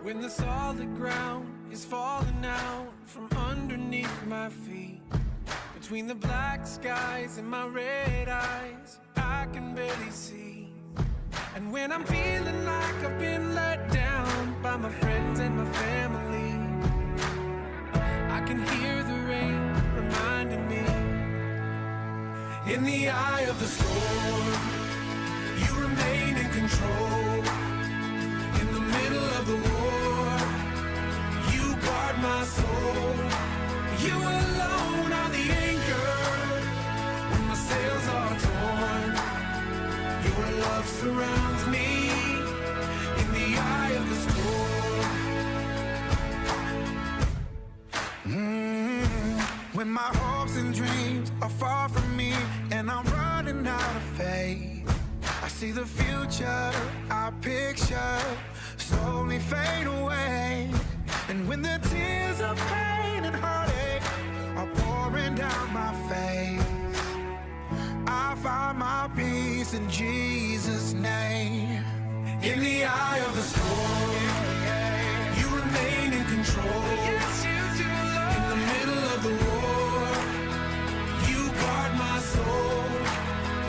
When the solid ground is falling out from underneath my feet, between the black skies and my red eyes, I can barely see. And when I'm feeling like I've been let down by my friends and my family, I can hear the rain reminding me. In the eye of the storm, you remain in control. In the middle of the war, you guard my soul. You alone are the anchor when my sails are torn. Your love surrounds me in the eye of the storm. When my hopes and dreams are far from me and I'm running out of faith, I see the future I picture slowly fade away. And when the tears of pain and heartache are pouring down my face, I find my peace in Jesus' name. In the eye of the storm, you remain in control. Yes, you do, Lord. In the middle of the war, you guard my soul.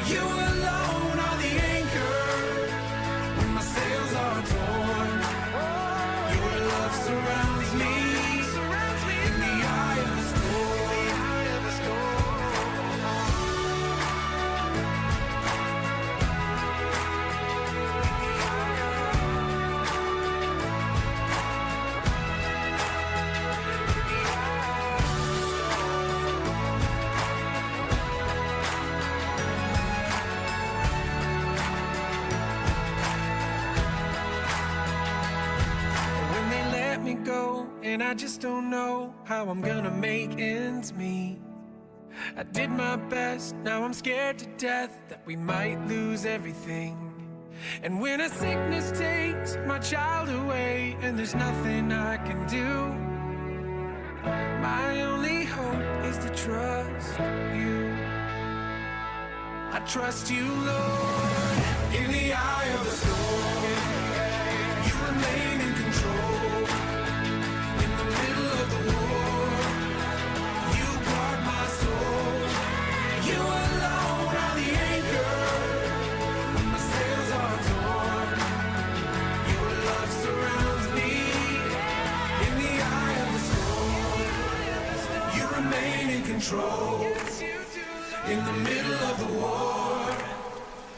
You alone are the anchor when my sails are torn. Your love surrounds me in the eye of the storm. And I just don't know how I'm gonna make ends meet. I did my best, now I'm scared to death that we might lose everything. And when a sickness takes my child away and there's nothing I can do, my only hope is to trust you. I trust you, Lord. In the eye of the storm, you remain in control. Control. In the middle of the war,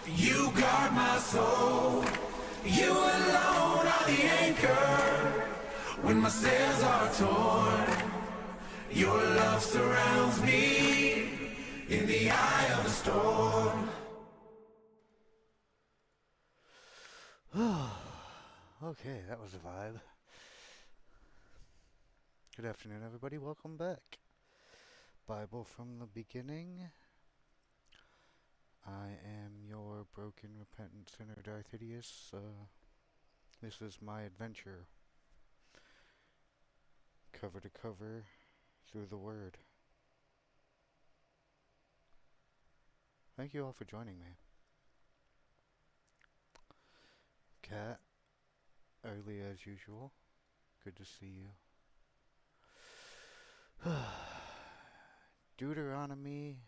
you guard my soul. You alone are the anchor when my sails are torn. Your love surrounds me in the eye of the storm. Okay, that was a vibe. Good afternoon, everybody. Welcome back. Bible from the beginning. I am your broken, repentant sinner, DarthHideous. This is my adventure, cover to cover, through the Word. Thank you all for joining me. Kat, early as usual. Good to see you. Deuteronomy,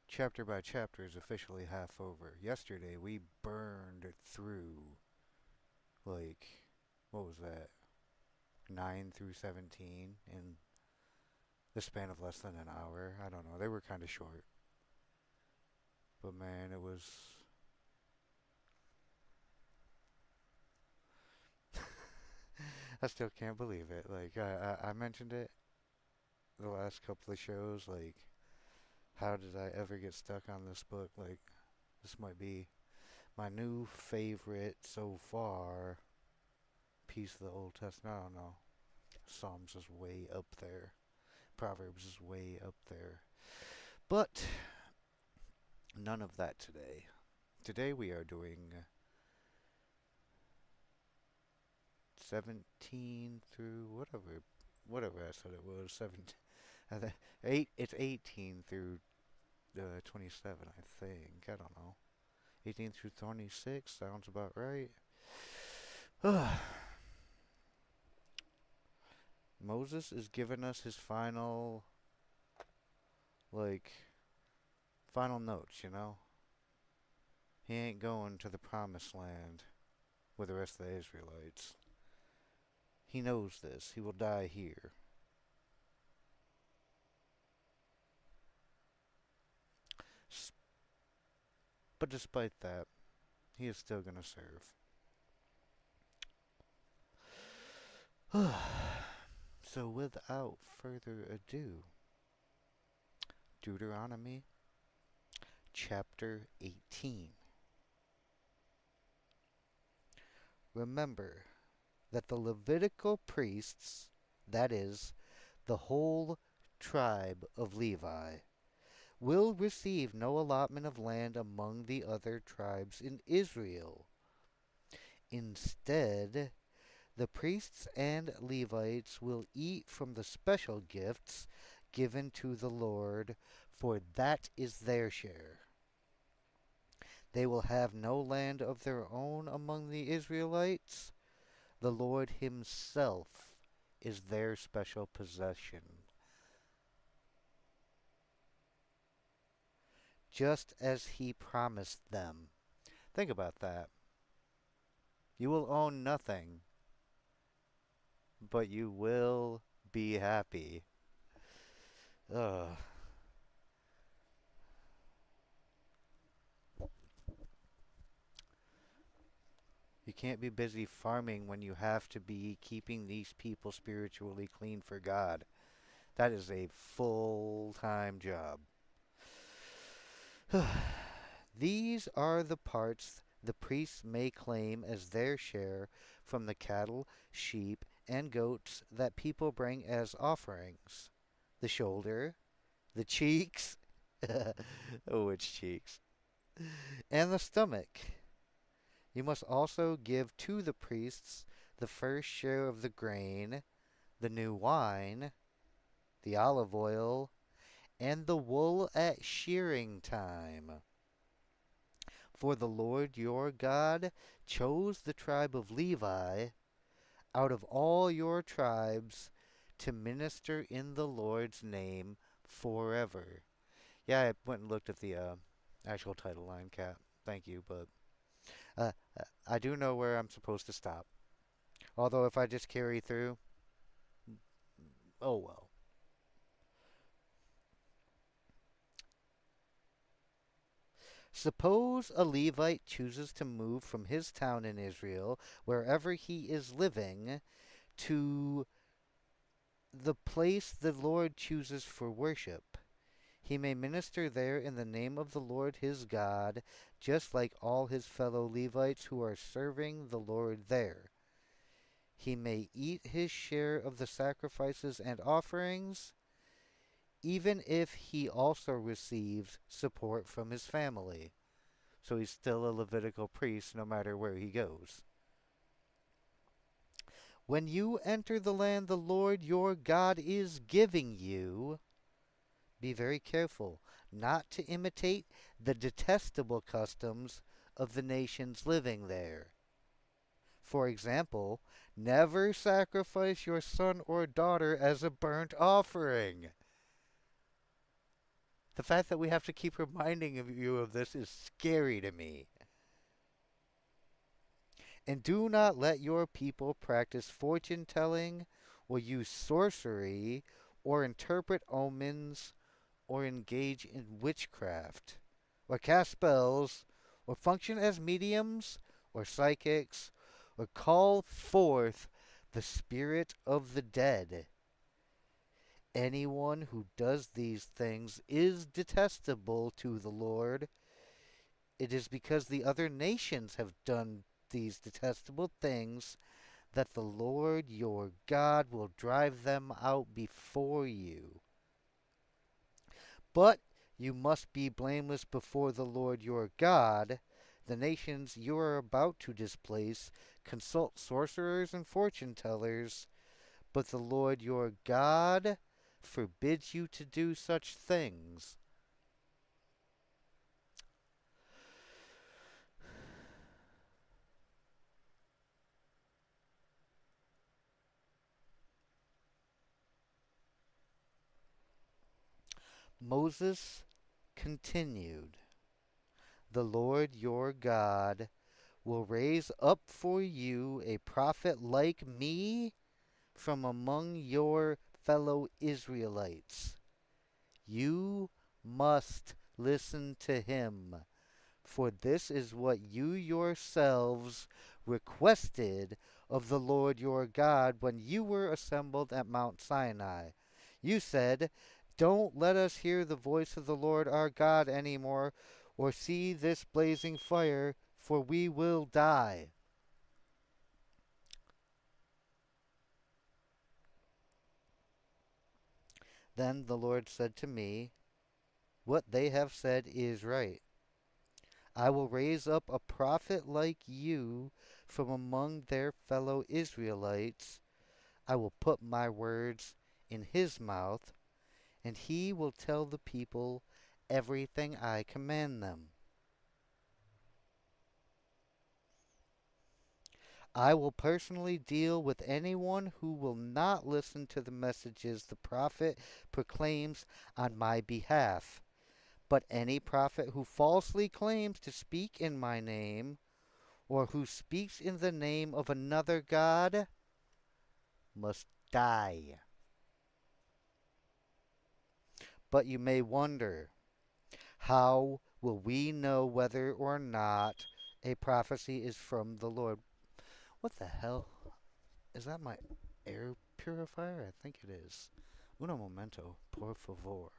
chapter by chapter, is officially half over. Yesterday we burned through, like, what was that, 9 through 17 in the span of less than an hour. I don't know, they were kind of short. But man, it was... I still can't believe it. Like, I mentioned it the last couple of shows, like, how did I ever get stuck on this book? Like, this might be my new favorite so far piece of the Old Testament. I don't know. Psalms is way up there. Proverbs is way up there. But none of that today. Today we are doing 17 through whatever I said it was. 17. It's 18 through 27, I think. I don't know. 18 through 26 sounds about right. Moses is giving us his like, final notes, you know? He ain't going to the promised land with the rest of the Israelites. He knows this. He will die here. But despite that, he is still going to serve. So without further ado, Deuteronomy chapter 18. Remember that the Levitical priests, that is, the whole tribe of Levi, will receive no allotment of land among the other tribes in Israel. Instead, the priests and Levites will eat from the special gifts given to the Lord, for that is their share. They will have no land of their own among the Israelites. The Lord Himself is their special possession, just as He promised them. Think about that. You will own nothing, but you will be happy. Ugh. You can't be busy farming when you have to be keeping these people spiritually clean for God. That is a full-time job. These are the parts the priests may claim as their share from the cattle, sheep, and goats that people bring as offerings: the shoulder, the cheeks, oh, which cheeks, and the stomach. You must also give to the priests the first share of the grain, the new wine, the olive oil, and the wool at shearing time. For the Lord your God chose the tribe of Levi out of all your tribes to minister in the Lord's name forever. Yeah, I went and looked at the actual title line, Cat. Thank you, but uh, I do know where I'm supposed to stop. Although if I just carry through, oh well. Suppose a Levite chooses to move from his town in Israel, wherever he is living, to the place the Lord chooses for worship. He may minister there in the name of the Lord his God, just like all his fellow Levites who are serving the Lord there. He may eat his share of the sacrifices and offerings, even if he also receives support from his family. So he's still a Levitical priest no matter where he goes. When you enter the land the Lord your God is giving you, be very careful not to imitate the detestable customs of the nations living there. For example, never sacrifice your son or daughter as a burnt offering. The fact that we have to keep reminding you of this is scary to me. And do not let your people practice fortune telling, or use sorcery, or interpret omens, or engage in witchcraft, or cast spells, or function as mediums, or psychics, or call forth the spirit of the dead. Anyone who does these things is detestable to the Lord. It is because the other nations have done these detestable things that the Lord your God will drive them out before you. But you must be blameless before the Lord your God. The nations you are about to displace consult sorcerers and fortune tellers, but the Lord your God forbids you to do such things. Moses continued, "The Lord your God will raise up for you a prophet like me from among your fellow Israelites. You must listen to him, for this is what you yourselves requested of the Lord your God when you were assembled at Mount Sinai. You said, 'Don't let us hear the voice of the Lord our God any more, or see this blazing fire, for we will die.' Then the Lord said to me, 'What they have said is right. I will raise up a prophet like you from among their fellow Israelites. I will put my words in his mouth, and he will tell the people everything I command them. I will personally deal with anyone who will not listen to the messages the prophet proclaims on my behalf. But any prophet who falsely claims to speak in my name, or who speaks in the name of another god, must die.' But you may wonder, how will we know whether or not a prophecy is from the Lord?" What the hell? Is that my air purifier? I think it is. Uno momento, por favor.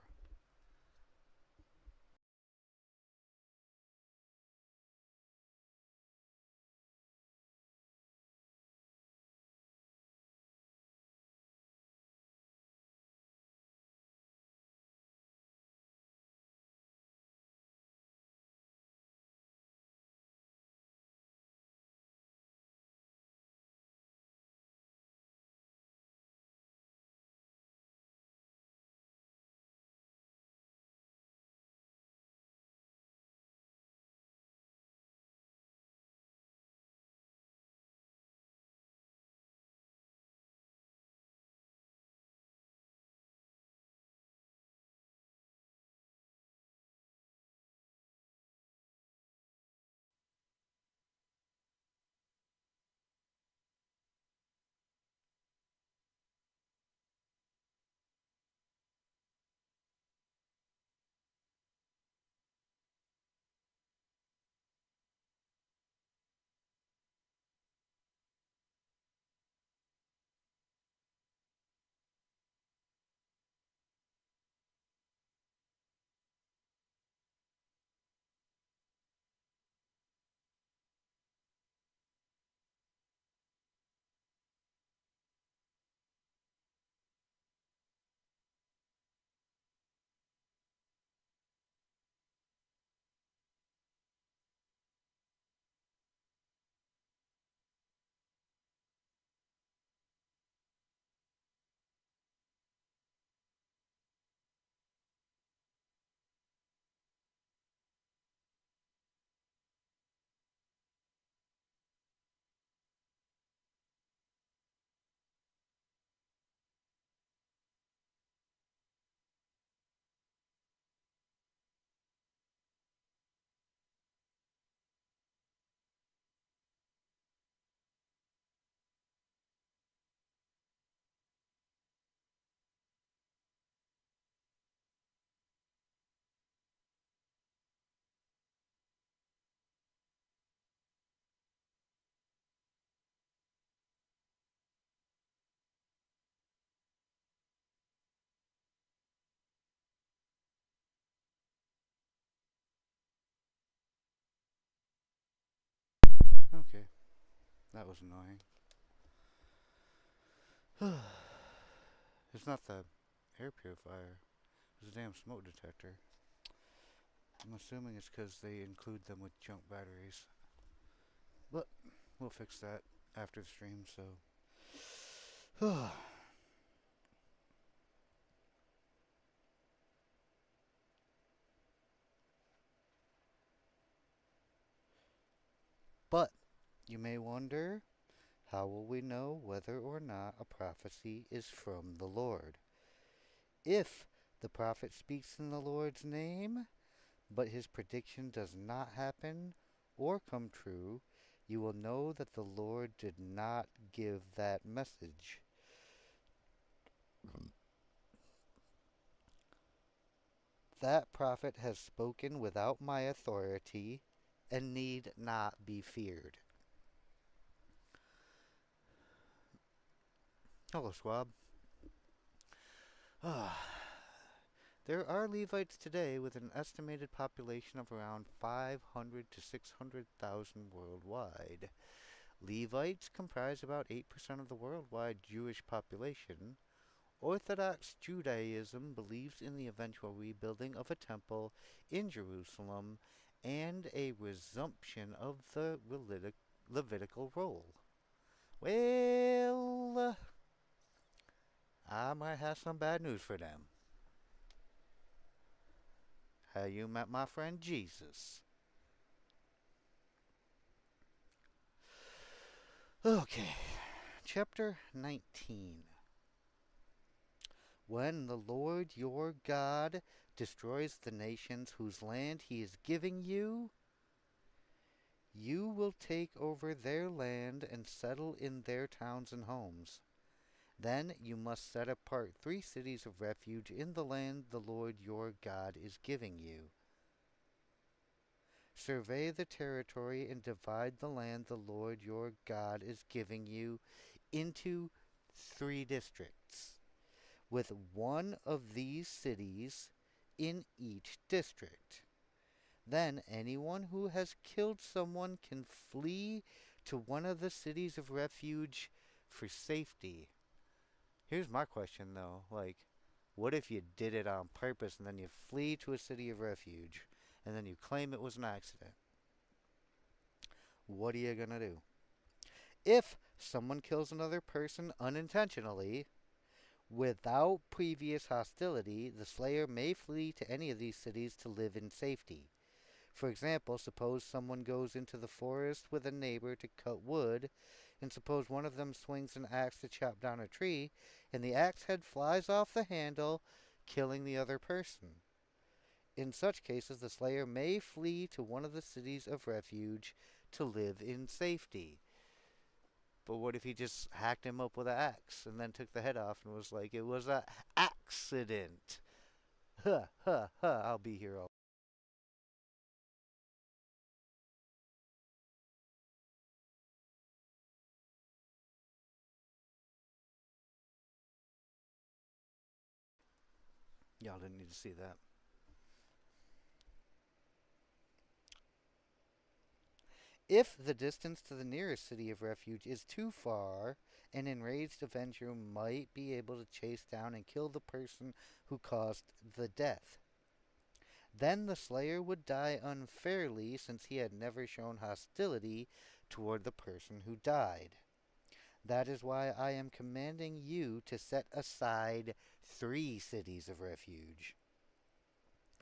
Okay, that was annoying. It's not the air purifier. It's a damn smoke detector. I'm assuming it's because they include them with junk batteries. But we'll fix that after the stream, so. But you may wonder, how will we know whether or not a prophecy is from the Lord? If The prophet speaks in the Lord's name, but his prediction does not happen or come true, you will know that the Lord did not give that message. That prophet has spoken without my authority and need not be feared. Hello, Schwab. There are Levites today with an estimated population of around 500 to 600,000 worldwide. Levites comprise about 8% of the worldwide Jewish population. Orthodox Judaism believes in the eventual rebuilding of a temple in Jerusalem and a resumption of the Levitical role. Well, I might have some bad news for them. Have you met my friend Jesus? Okay, chapter 19. When the Lord your God destroys the nations whose land he is giving you, you will take over their land and settle in their towns and homes. Then you must set apart 3 cities of refuge in the land the Lord your God is giving you. Survey the territory and divide the land the Lord your God is giving you into 3 districts, with one of these cities in each district. Then anyone who has killed someone can flee to one of the cities of refuge for safety. Here's my question though, like, what if you did it on purpose and then you flee to a city of refuge and then you claim it was an accident? What are you gonna do? If someone kills another person unintentionally, without previous hostility, the slayer may flee to any of these cities to live in safety. For example, suppose someone goes into the forest with a neighbor to cut wood, and suppose one of them swings an axe to chop down a tree, and the axe head flies off the handle, killing the other person. In such cases, the slayer may flee to one of the cities of refuge to live in safety. But what if he just hacked him up with an axe and then took the head off and was like, it was an accident? Ha ha ha, I'll be here all. Y'all didn't need to see that. If the distance to the nearest city of refuge is too far, an enraged avenger might be able to chase down and kill the person who caused the death. Then the slayer would die unfairly since he had never shown hostility toward the person who died. That is why I am commanding you to set aside 3 cities of refuge.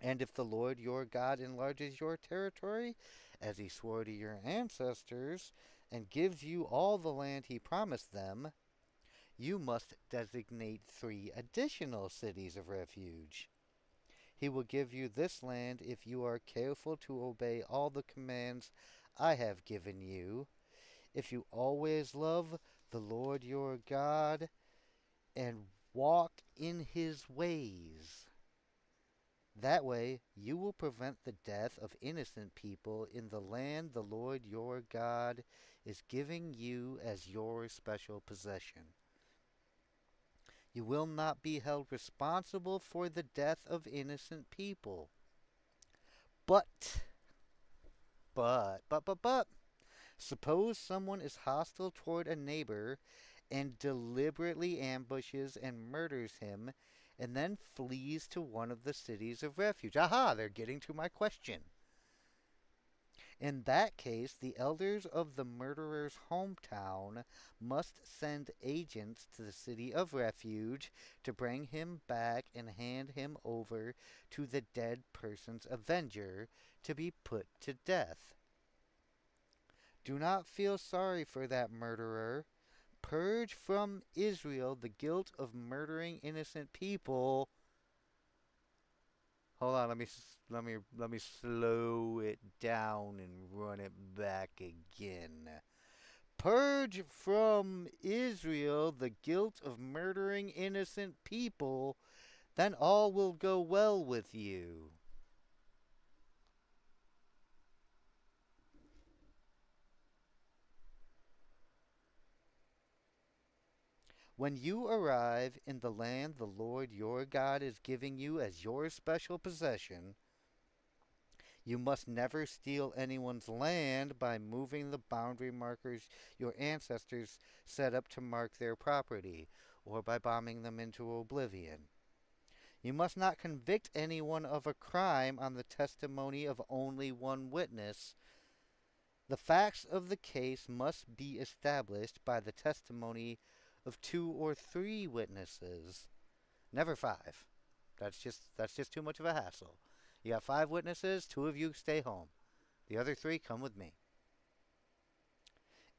And if the Lord your God enlarges your territory, as he swore to your ancestors, and gives you all the land he promised them, you must designate 3 additional cities of refuge. He will give you this land if you are careful to obey all the commands I have given you. If you always love the Lord your God and walk in his ways. That way you will prevent the death of innocent people in the land the Lord your God is giving you as your special possession. You will not be held responsible for the death of innocent people. But, suppose someone is hostile toward a neighbor and deliberately ambushes and murders him and then flees to one of the cities of refuge. Aha, they're getting to my question. In that case, the elders of the murderer's hometown must send agents to the city of refuge to bring him back and hand him over to the dead person's avenger to be put to death. Do not feel sorry for that murderer. Purge from Israel the guilt of murdering innocent people. Hold on, let me slow it down and run it back again. Purge from Israel the guilt of murdering innocent people, then all will go well with you. When you arrive in the land the Lord your God is giving you as your special possession, you must never steal anyone's land by moving the boundary markers your ancestors set up to mark their property, or by bombing them into oblivion. You must not convict anyone of a crime on the testimony of only one witness. The facts of the case must be established by the testimony of 2 or 3 witnesses. Never 5. That's just too much of a hassle. You got 5 witnesses, 2 of you stay home. The other 3 come with me.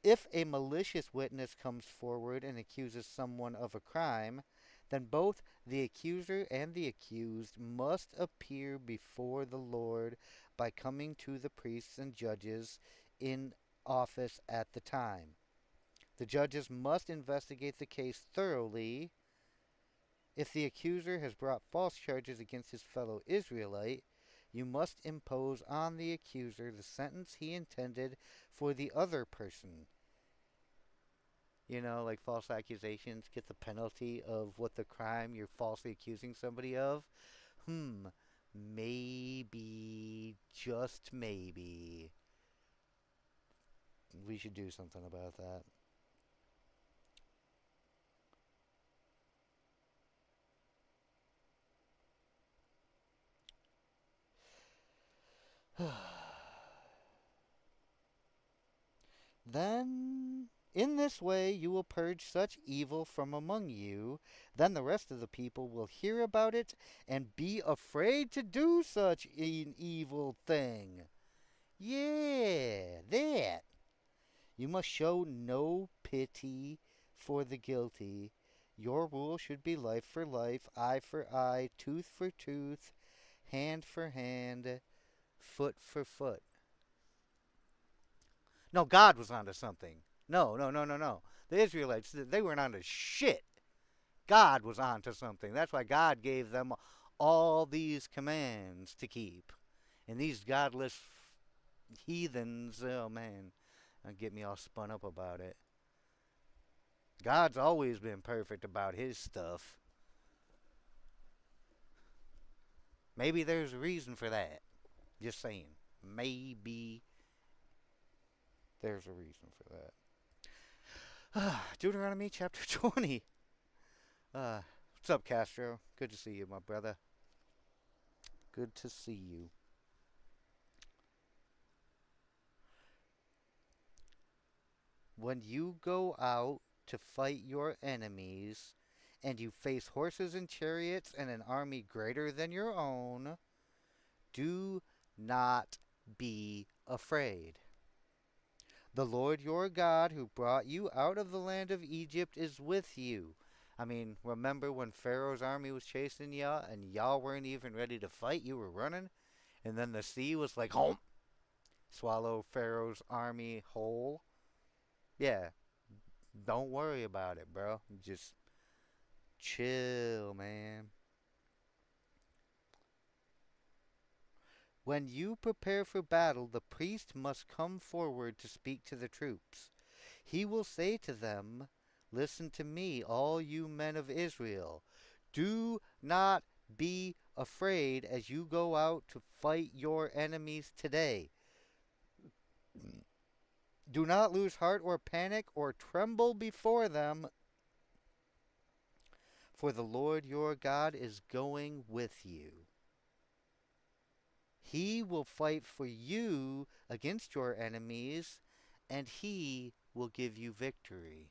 If a malicious witness comes forward and accuses someone of a crime, then both the accuser and the accused must appear before the Lord by coming to the priests and judges in office at the time. The judges must investigate the case thoroughly. If the accuser has brought false charges against his fellow Israelite, you must impose on the accuser the sentence he intended for the other person. Like false accusations get the penalty of what the crime you're falsely accusing somebody of. Maybe, just maybe, we should do something about that. Then, in this way, you will purge such evil from among you. Then the rest of the people will hear about it and be afraid to do such an evil thing. Yeah, that. You must show no pity for the guilty. Your rule should be life for life, eye for eye, tooth for tooth, hand for hand, foot for foot. No, God was onto something. No, no, no, no, no. The Israelites, they weren't onto shit. God was onto something. That's why God gave them all these commands to keep. And these godless heathens, oh man, get me all spun up about it. God's always been perfect about his stuff. Maybe there's a reason for that. Just saying. Maybe there's a reason for that. Deuteronomy chapter 20. What's up, Castro? Good to see you, my brother. Good to see you. When you go out to fight your enemies, and you face horses and chariots and an army greater than your own, do not be afraid. The Lord your God, who brought you out of the land of Egypt, is with you. I mean, remember when Pharaoh's army was chasing y'all and y'all weren't even ready to fight? You were running? And then the sea was like, home, swallow Pharaoh's army whole? Yeah, don't worry about it, bro. Just chill, man. When you prepare for battle, the priest must come forward to speak to the troops. He will say to them, "Listen to me, all you men of Israel. Do not be afraid as you go out to fight your enemies today. Do not lose heart or panic or tremble before them, for the Lord your God is going with you. He will fight for you against your enemies, and he will give you victory."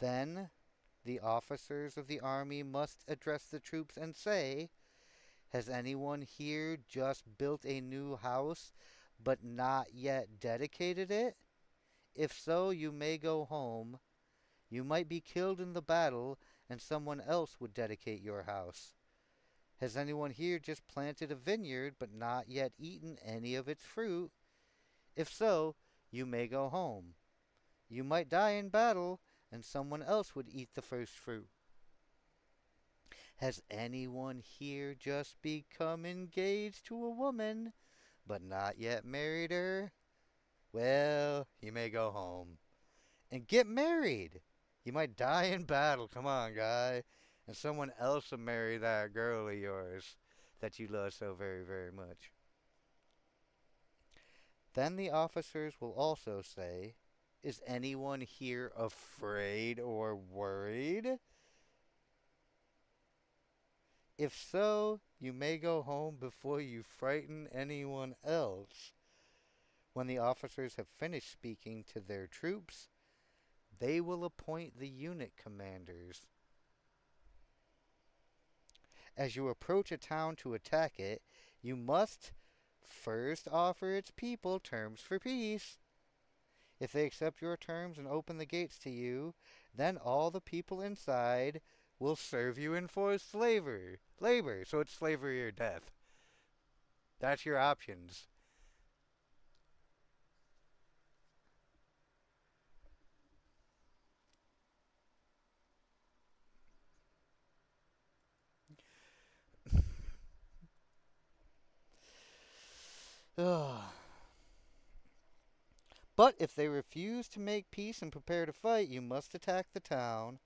Then the officers of the army must address the troops and say, "Has anyone here just built a new house but not yet dedicated it? If so, you may go home. You might be killed in the battle, and someone else would dedicate your house. Has anyone here just planted a vineyard but not yet eaten any of its fruit? If so, you may go home. You might die in battle, and someone else would eat the first fruit. Has anyone here just become engaged to a woman, but not yet married her? Well, you may go home and get married. You might die in battle, come on, guy, and someone else will marry that girl of yours that you love so very, very much. Then the officers will also say, is anyone here afraid or worried? If so, you may go home before you frighten anyone else. When the officers have finished speaking to their troops, they will appoint the unit commanders. As you approach a town to attack it, you must first offer its people terms for peace. If they accept your terms and open the gates to you, then all the people inside will serve you in forced labor. So it's slavery or death. That's your options. But if they refuse to make peace and prepare to fight, you must attack the town.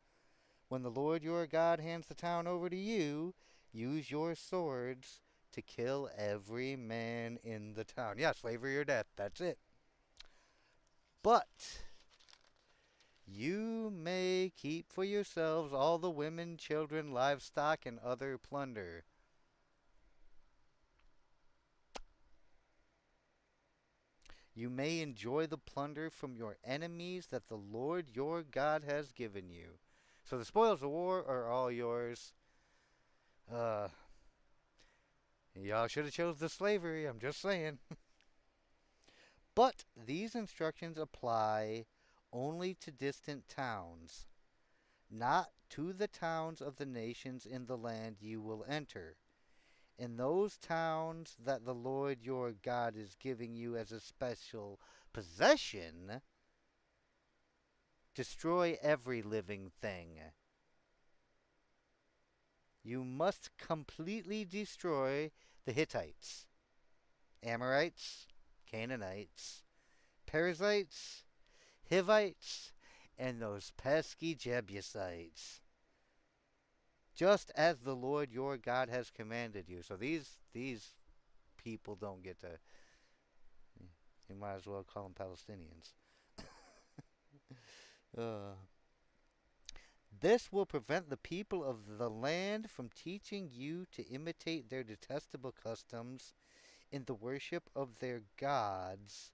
When the Lord your God hands the town over to you, use your swords to kill every man in the town. Yeah, slavery or death. That's it. But you may keep for yourselves all the women, children, livestock, and other plunder. You may enjoy the plunder from your enemies that the Lord your God has given you. So the spoils of war are all yours. Uh, y'all should have chose the slavery, I'm just saying. But these instructions apply only to distant towns, not to the towns of the nations in the land you will enter. In those towns that the Lord your God is giving you as a special possession, destroy every living thing. You must completely destroy the Hittites, Amorites, Canaanites, Perizzites, Hivites, and those pesky Jebusites, just as the Lord your God has commanded you. So these people don't get to. You might as well call them Palestinians. uh, this will prevent the people of the land from teaching you to imitate their detestable customs in the worship of their gods,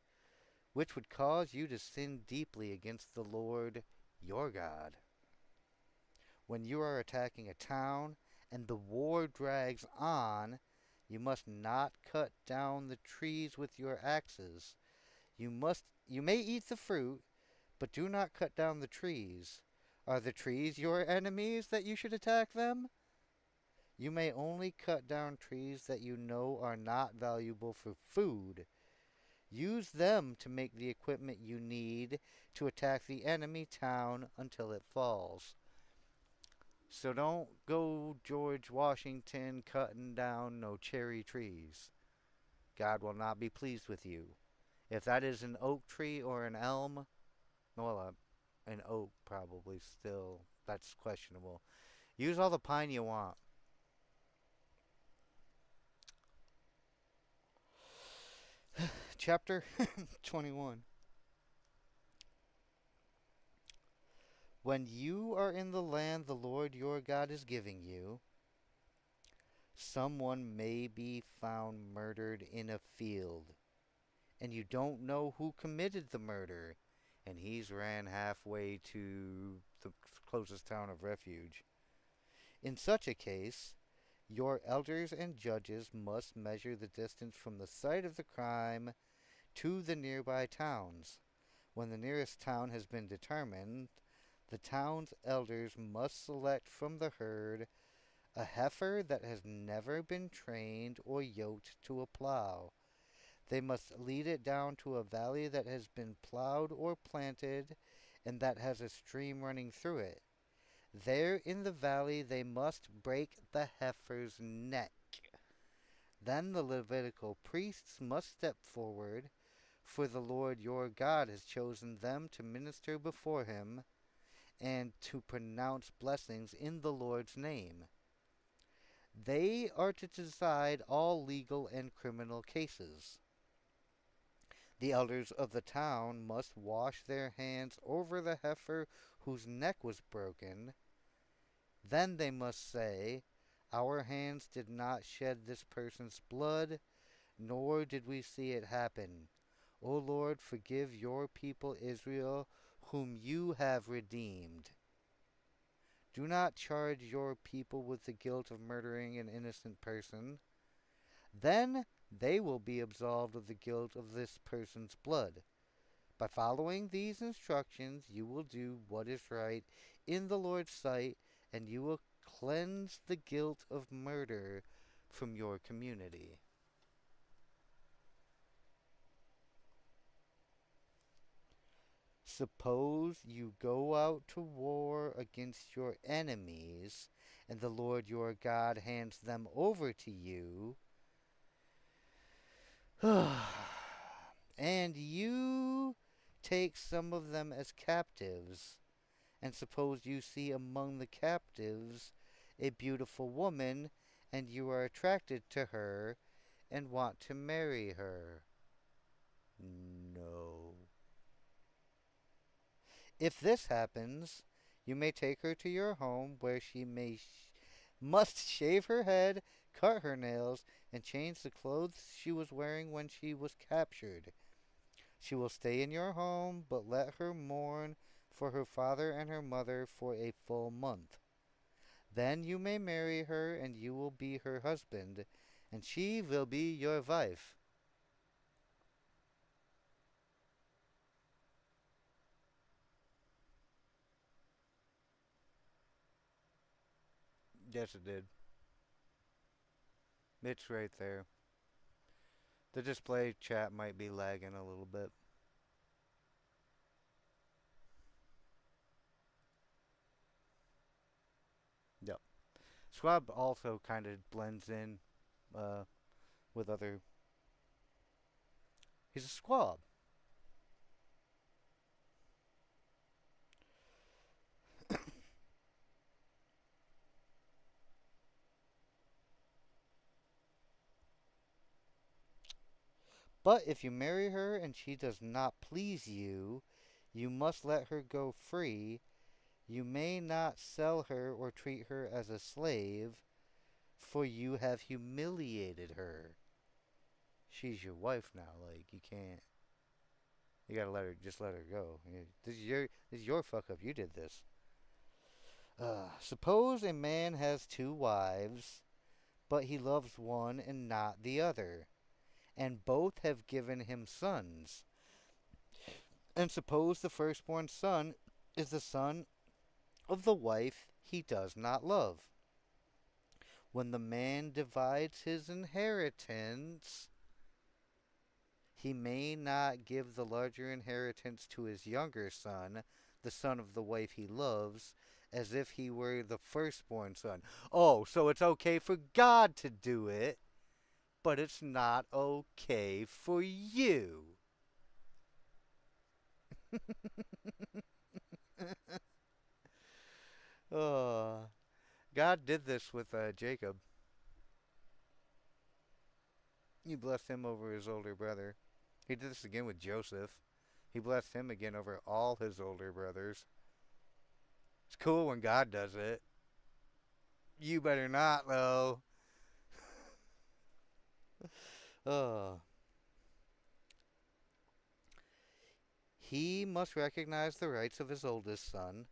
which would cause you to sin deeply against the Lord your God. When you are attacking a town and the war drags on, you must not cut down the trees with your axes. You may eat the fruit, but do not cut down the trees. Are the trees your enemies that you should attack them? You may only cut down trees that you know are not valuable for food. Use them to make the equipment you need to attack the enemy town until it falls. So don't go George Washington cutting down no cherry trees. God will not be pleased with you. If that is an oak tree or an elm, well, an oak probably still, that's questionable. Use all the pine you want. Chapter 21. When you are in the land the Lord your God is giving you, someone may be found murdered in a field, and you don't know who committed the murder, and he's ran halfway to the closest town of refuge. In such a case, your elders and judges must measure the distance from the site of the crime to the nearby towns. When the nearest town has been determined, the town's elders must select from the herd a heifer that has never been trained or yoked to a plow. They must lead it down to a valley that has been plowed or planted and that has a stream running through it. There in the valley they must break the heifer's neck. Then the Levitical priests must step forward, for the Lord your God has chosen them to minister before him and to pronounce blessings in the Lord's name. They are to decide all legal and criminal cases. The elders of the town must wash their hands over the heifer whose neck was broken. Then they must say, our hands did not shed this person's blood, nor did we see it happen. O Lord, forgive your people Israel, whom you have redeemed. Do not charge your people with the guilt of murdering an innocent person. Then they will be absolved of the guilt of this person's blood. By following these instructions, you will do what is right in the Lord's sight, and you will cleanse the guilt of murder from your community. Suppose you go out to war against your enemies, and the Lord your God hands them over to you, and you take some of them as captives. And suppose you see among the captives a beautiful woman, and you are attracted to her and want to marry her. No. If this happens, you may take her to your home where she must shave her head, cut her nails, and change the clothes she was wearing when she was captured. She will stay in your home, but let her mourn for her father and her mother for a full month. Then you may marry her, and you will be her husband, and she will be your wife. Yes, it did. It's right there. The display chat might be lagging a little bit. Yep. Squab also kind of blends in uh, with other. He's a squab. But if you marry her and she does not please you, you must let her go free. You may not sell her or treat her as a slave, for you have humiliated her. She's your wife now. Like, you can't. You gotta just let her go. This is your fuck up. You did this. Suppose a man has two wives, but he loves one and not the other, and both have given him sons. And suppose the firstborn son is the son of the wife he does not love. When the man divides his inheritance, he may not give the larger inheritance to his younger son, the son of the wife he loves, as if he were the firstborn son. Oh, so it's okay for God to do it, but it's not okay for you. Oh, God did this with Jacob. He blessed him over his older brother. He did this again with Joseph. He blessed him again over all his older brothers. It's cool when God does it. You better not, though. Oh. He must recognize the rights of his oldest son,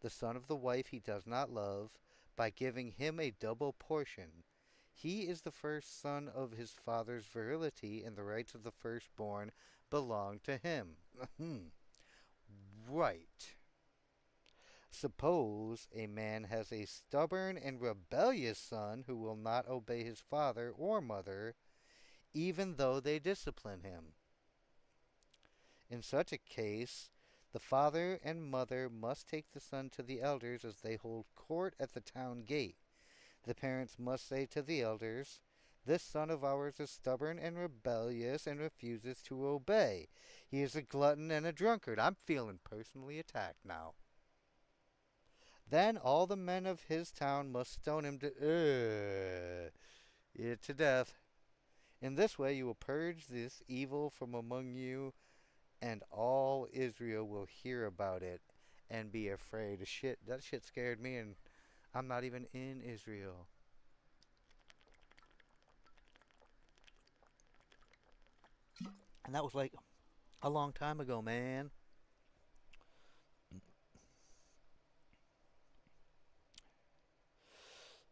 the son of the wife he does not love, by giving him a double portion. He is the first son of his father's virility, and the rights of the firstborn belong to him. Right. Suppose a man has a stubborn and rebellious son who will not obey his father or mother, even though they discipline him. In such a case, the father and mother must take the son to the elders as they hold court at the town gate. The parents must say to the elders, "This son of ours is stubborn and rebellious and refuses to obey. He is a glutton and a drunkard." I'm feeling personally attacked now. Then all the men of his town must stone him to death. In this way you will purge this evil from among you, and all Israel will hear about it and be afraid. Shit, that shit scared me, and I'm not even in Israel. And that was like a long time ago, man.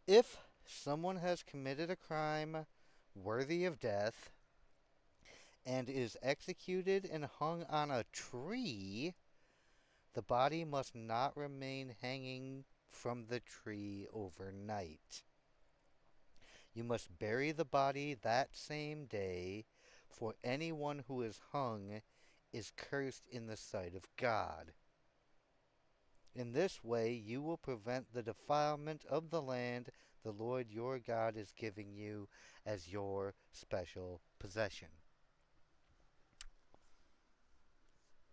If someone has committed a crime worthy of death and is executed and hung on a tree, the body must not remain hanging from the tree overnight. You must bury the body that same day, for anyone who is hung is cursed in the sight of God. In this way you will prevent the defilement of the land the Lord your God is giving you as your special possession.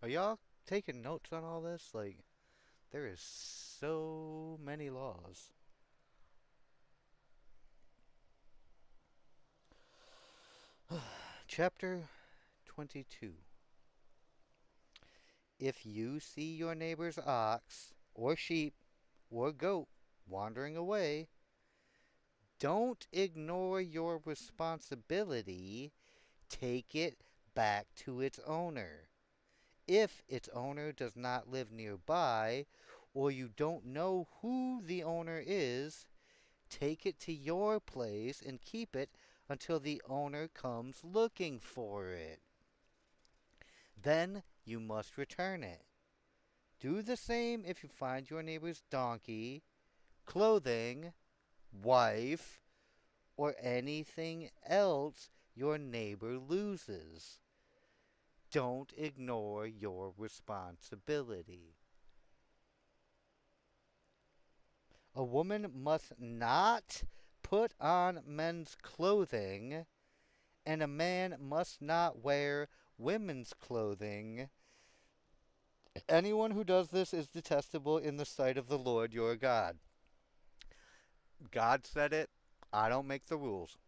Are y'all taking notes on all this? Like, there is so many laws. Chapter 22. If you see your neighbor's ox, or sheep, or goat wandering away, don't ignore your responsibility. Take it back to its owner. If its owner does not live nearby, or you don't know who the owner is, take it to your place and keep it until the owner comes looking for it. Then you must return it. Do the same if you find your neighbor's donkey, clothing, wife, or anything else your neighbor loses. Don't ignore your responsibility. A woman must not put on men's clothing, and a man must not wear women's clothing. Anyone who does this is detestable in the sight of the Lord your God. God said it. I don't make the rules.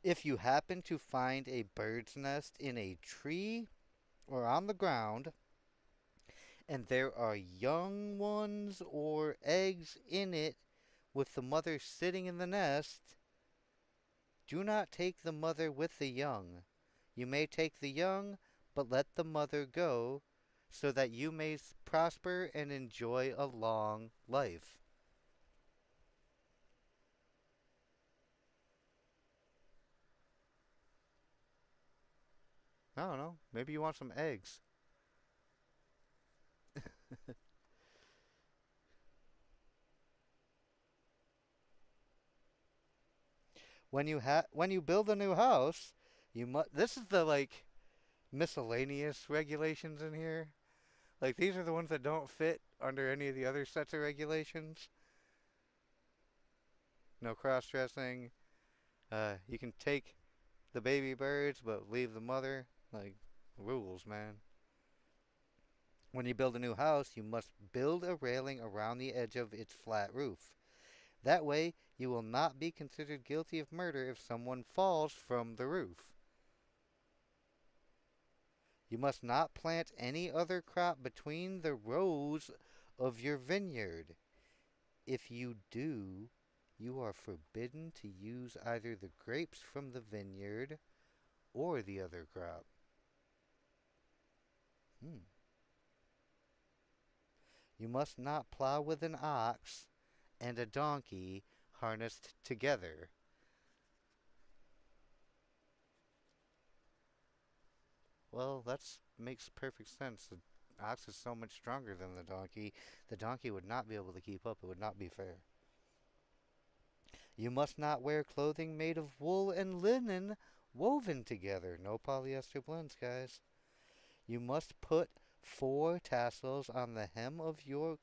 If you happen to find a bird's nest in a tree or on the ground, and there are young ones or eggs in it with the mother sitting in the nest, do not take the mother with the young. You may take the young, but let the mother go, so that you may prosper and enjoy a long life. I don't know. Maybe you want some eggs. When you build a new house, you must. This is the like miscellaneous regulations in here. Like these are the ones that don't fit under any of the other sets of regulations. No cross dressing. You can take the baby birds, but leave the mother. Like rules, man. When you build a new house, you must build a railing around the edge of its flat roof. That way, you will not be considered guilty of murder if someone falls from the roof. You must not plant any other crop between the rows of your vineyard. If you do, you are forbidden to use either the grapes from the vineyard or the other crop. You must not plow with an ox and a donkey harnessed together. Well, that makes perfect sense. Ox is so much stronger than the donkey. The donkey would not be able to keep up. It would not be fair. You must not wear clothing made of wool and linen woven together. No polyester blends, guys. You must put 4 tassels on the hem of your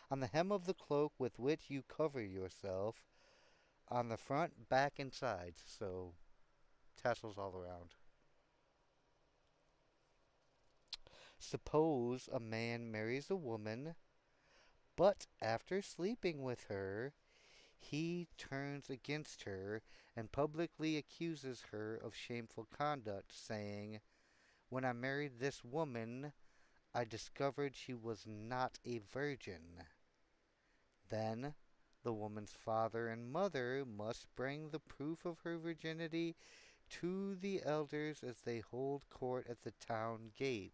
on the hem of the cloak with which you cover yourself, on the front, back, and sides. So tassels all around. Suppose a man marries a woman, but after sleeping with her, he turns against her and publicly accuses her of shameful conduct, saying, "When I married this woman, I discovered she was not a virgin." Then the woman's father and mother must bring the proof of her virginity to the elders as they hold court at the town gate.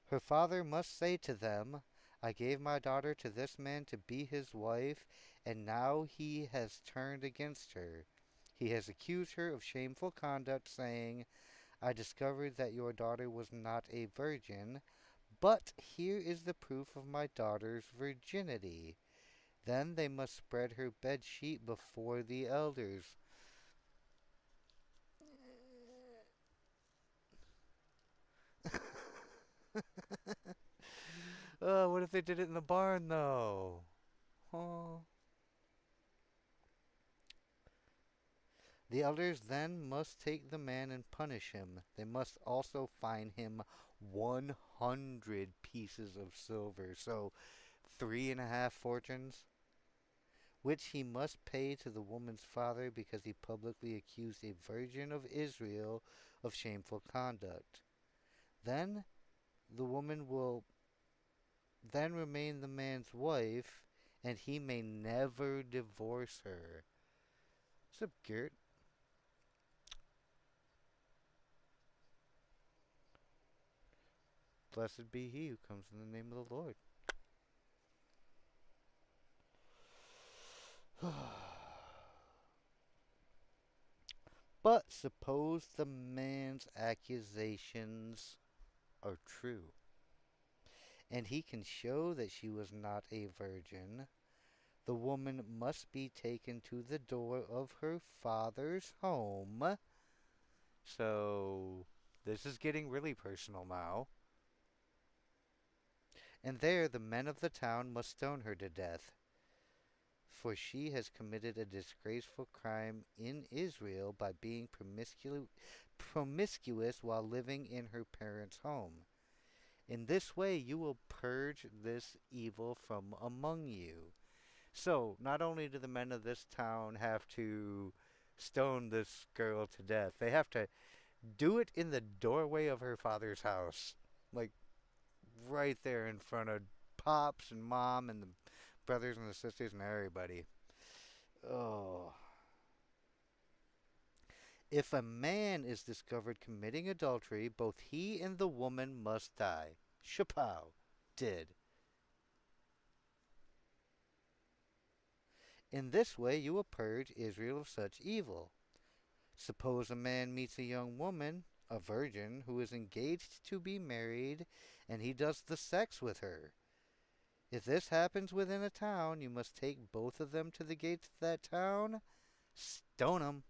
Her father must say to them, "I gave my daughter to this man to be his wife, and now he has turned against her. He has accused her of shameful conduct, saying, 'I discovered that your daughter was not a virgin, but here is the proof of my daughter's virginity.' Then they must spread her bed sheet before the elders." What if they did it in the barn, though? Oh. The elders then must take the man and punish him. They must also fine him 100 pieces of silver, so 3.5 fortunes, which he must pay to the woman's father because he publicly accused a virgin of Israel of shameful conduct. Then the woman will then remain the man's wife, and he may never divorce her. What's up, Gert? Blessed be he who comes in the name of the Lord. But suppose the man's accusations are true, and he can show that she was not a virgin. The woman must be taken to the door of her father's home. So, this is getting really personal now. And there the men of the town must stone her to death, for she has committed a disgraceful crime in Israel by being promiscuous while living in her parents' home. In this way you will purge this evil from among you. So, not only do the men of this town have to stone this girl to death, they have to do it in the doorway of her father's house. Like, right there in front of Pops and Mom and the brothers and the sisters and everybody. Oh. If a man is discovered committing adultery, both he and the woman must die. Chapow. Did. In this way you will purge Israel of such evil. Suppose a man meets a young woman, a virgin, who is engaged to be married, and he does the sex with her. If this happens within a town, you must take both of them to the gates of that town, stone them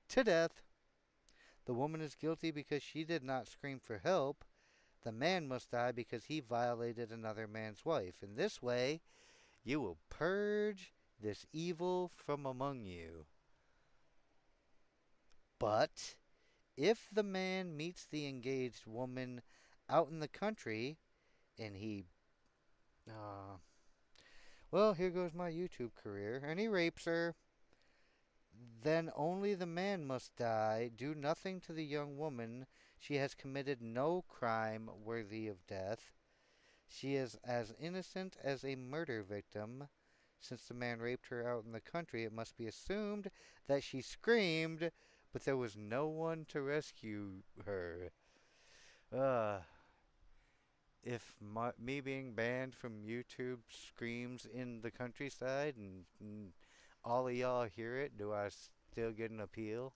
to death. The woman is guilty because she did not scream for help. The man must die because he violated another man's wife. In this way, you will purge this evil from among you. But if the man meets the engaged woman out in the country and he, well, here goes my YouTube career, and he rapes her, then only the man must die. Do nothing to the young woman. She has committed no crime worthy of death. She is as innocent as a murder victim. Since the man raped her out in the country, it must be assumed that she screamed, but there was no one to rescue her. Uh, if me being banned from YouTube screams in the countryside and all of y'all hear it, do I still get an appeal?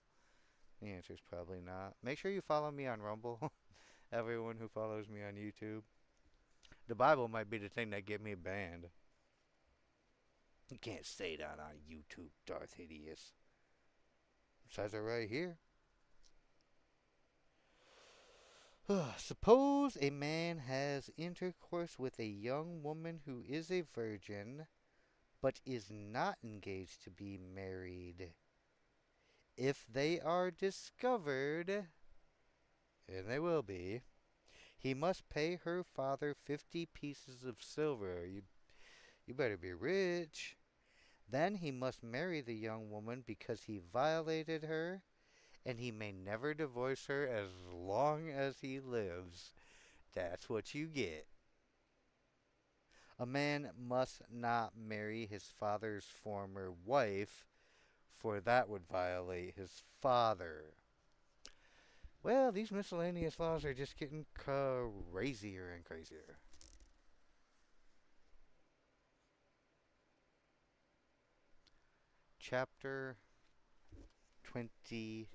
The answer is probably not. Make sure you follow me on Rumble. Everyone who follows me on YouTube. The Bible might be the thing that get me banned. You can't say that on YouTube, DarthHideous. Says it right here. Suppose a man has intercourse with a young woman who is a virgin, but is not engaged to be married. If they are discovered, and they will be, he must pay her father 50 pieces of silver. You better be rich. Then he must marry the young woman because he violated her, and he may never divorce her as long as he lives. That's what you get. A man must not marry his father's former wife, for that would violate his father. Well, these miscellaneous laws are just getting crazier and crazier. Chapter 23.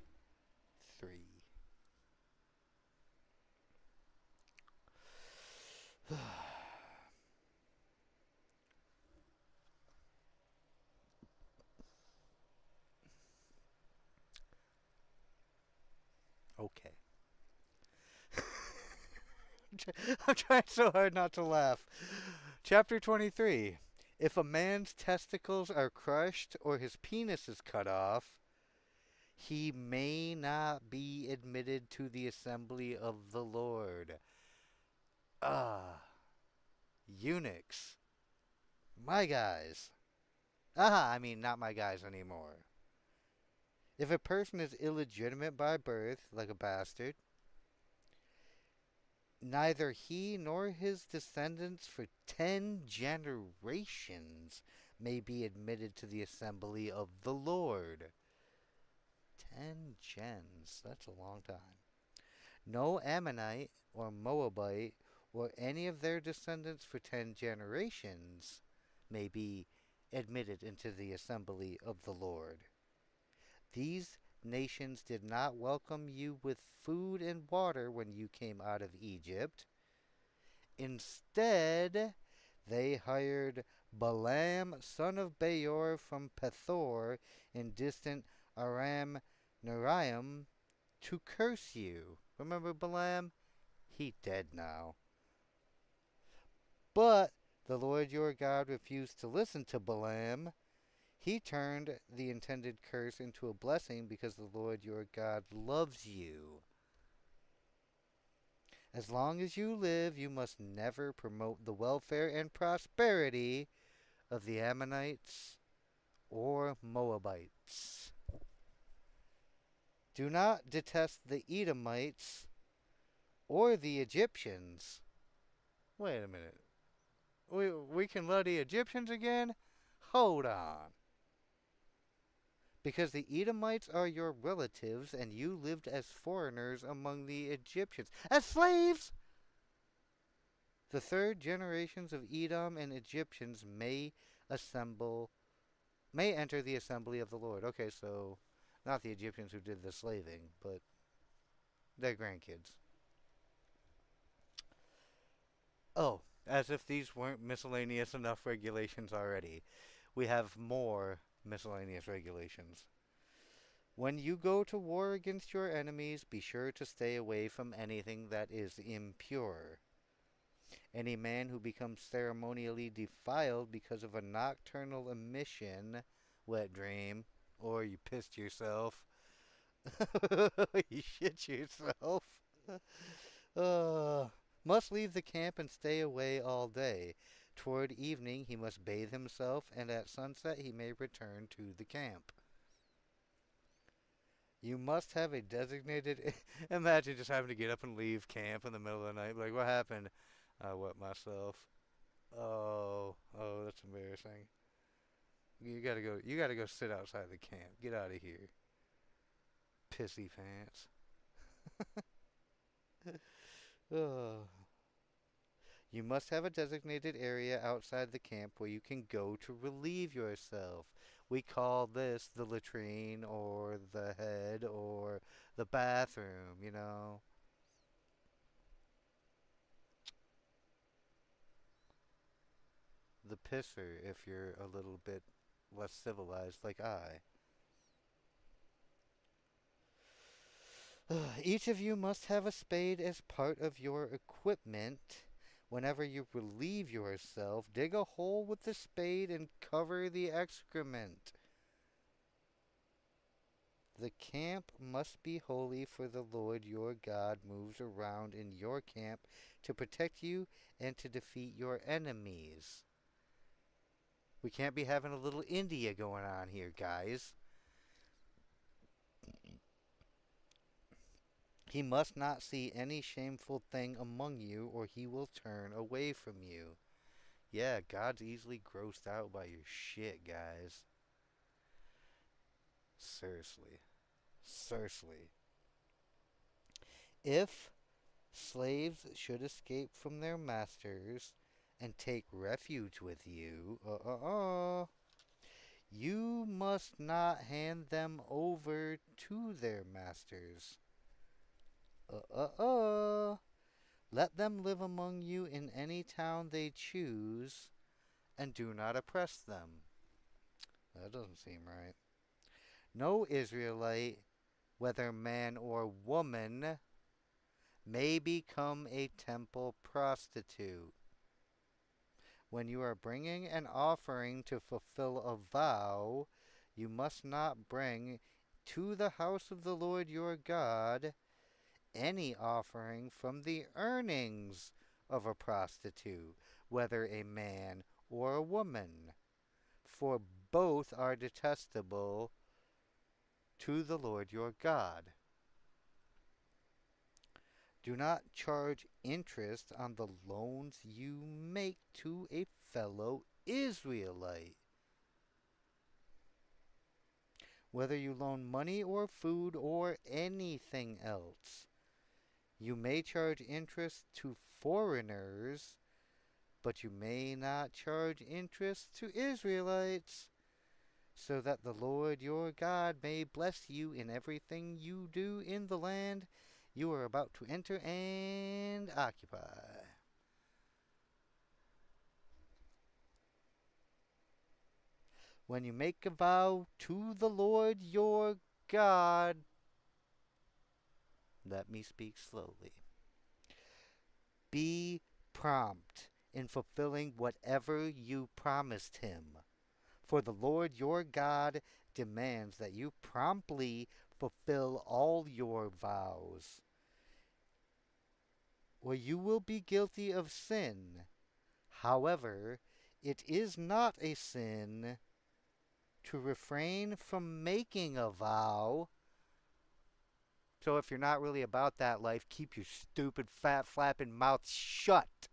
Okay. I'm trying so hard not to laugh. Chapter 23. If a man's testicles are crushed or his penis is cut off, he may not be admitted to the assembly of the Lord. Ah, eunuchs. My guys. I mean, not my guys anymore. If a person is illegitimate by birth, like a bastard, neither he nor his descendants for 10 generations may be admitted to the assembly of the Lord. 10 gens, that's a long time. No Ammonite or Moabite or any of their descendants for 10 generations may be admitted into the assembly of the Lord. These nations did not welcome you with food and water when you came out of Egypt. Instead, they hired Balaam, son of Beor from Pethor in distant Aram Naraim, to curse you. Remember Balaam? He dead now. But the Lord your God refused to listen to Balaam. He turned the intended curse into a blessing because the Lord your God loves you. As long as you live, you must never promote the welfare and prosperity of the Ammonites or Moabites. Do not detest the Edomites or the Egyptians. Wait a minute. We can love the Egyptians again? Hold on. Because the Edomites are your relatives, and you lived as foreigners among the Egyptians. As slaves! The third generations of Edom and Egyptians may enter the assembly of the Lord. Okay, so not the Egyptians who did the slaving, but their grandkids. Oh, as if these weren't miscellaneous enough regulations already. We have more miscellaneous regulations. When you go to war against your enemies, be sure to stay away from anything that is impure. Any man who becomes ceremonially defiled because of a nocturnal emission, wet dream, or you pissed yourself, you shit yourself, must leave the camp and stay away all day. Toward evening he must bathe himself, and at sunset he may return to the camp. You must have a designated... Imagine just having to get up and leave camp in the middle of the night. Like, what happened? I wet myself. Oh, that's embarrassing. You gotta go sit outside the camp. Get out of here. Pissy pants. Oh. You must have a designated area outside the camp where you can go to relieve yourself. We call this the latrine or the head or the bathroom, you know. The pisser if you're a little bit less civilized like I. Each of you must have a spade as part of your equipment. Whenever you relieve yourself, dig a hole with the spade and cover the excrement. The camp must be holy, for the Lord your God moves around in your camp to protect you and to defeat your enemies. We can't be having a little India going on here, guys. He must not see any shameful thing among you, or he will turn away from you. Yeah, God's easily grossed out by your shit, guys. Seriously. Seriously. If slaves should escape from their masters and take refuge with you, you must not hand them over to their masters. Let them live among you in any town they choose, and do not oppress them. That doesn't seem right. No Israelite, whether man or woman, may become a temple prostitute. When you are bringing an offering to fulfill a vow, you must not bring to the house of the Lord your God any offering from the earnings of a prostitute, whether a man or a woman, for both are detestable to the Lord your God. Do not charge interest on the loans you make to a fellow Israelite. Whether you loan money or food or anything else, you may charge interest to foreigners, but you may not charge interest to Israelites, so that the Lord your God may bless you in everything you do in the land you are about to enter and occupy. When you make a vow to the Lord your God, let me speak slowly. Be prompt in fulfilling whatever you promised him. For the Lord your God demands that you promptly fulfill all your vows, or you will be guilty of sin. However, it is not a sin to refrain from making a vow. So if you're not really about that life, keep your stupid, fat, flapping mouth shut.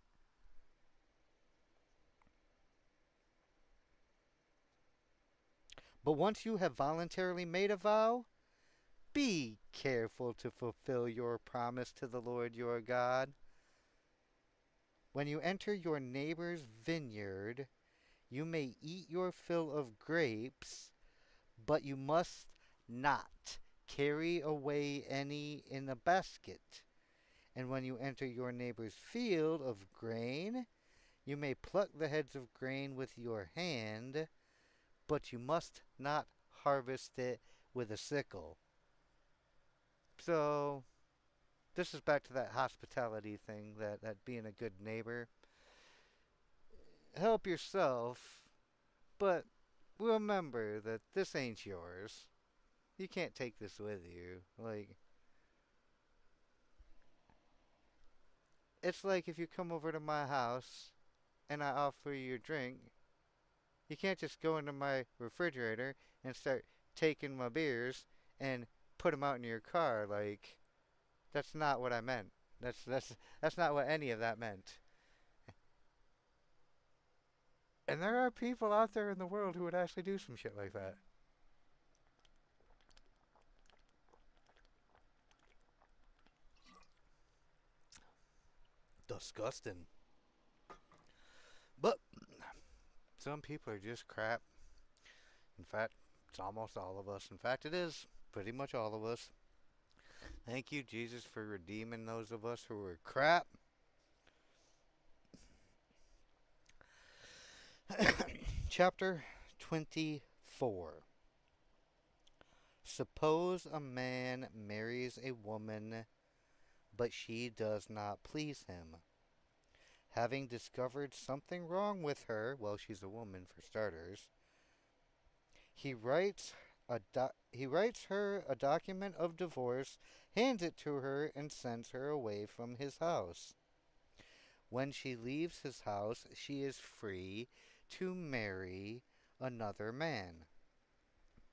But once you have voluntarily made a vow, be careful to fulfill your promise to the Lord your God. When you enter your neighbor's vineyard, you may eat your fill of grapes, but you must not carry away any in a basket. And when you enter your neighbor's field of grain, you may pluck the heads of grain with your hand, but you must not harvest it with a sickle. So, this is back to that hospitality thing, that being a good neighbor. Help yourself, but remember that this ain't yours. You can't take this with you. Like, it's like if you come over to my house and I offer you a drink, you can't just go into my refrigerator and start taking my beers and put them out in your car. Like, that's not what I meant. That's not what any of that meant. And there are people out there in the world who would actually do some shit like that. Disgusting. Some people are just crap. In fact, it's almost all of us. In fact, it is pretty much all of us. Thank you, Jesus, for redeeming those of us who were crap. Chapter 24. Suppose a man marries a woman, but she does not please him. Having discovered something wrong with her, well, she's a woman for starters, he writes her a document of divorce, hands it to her, and sends her away from his house. When she leaves his house, she is free to marry another man.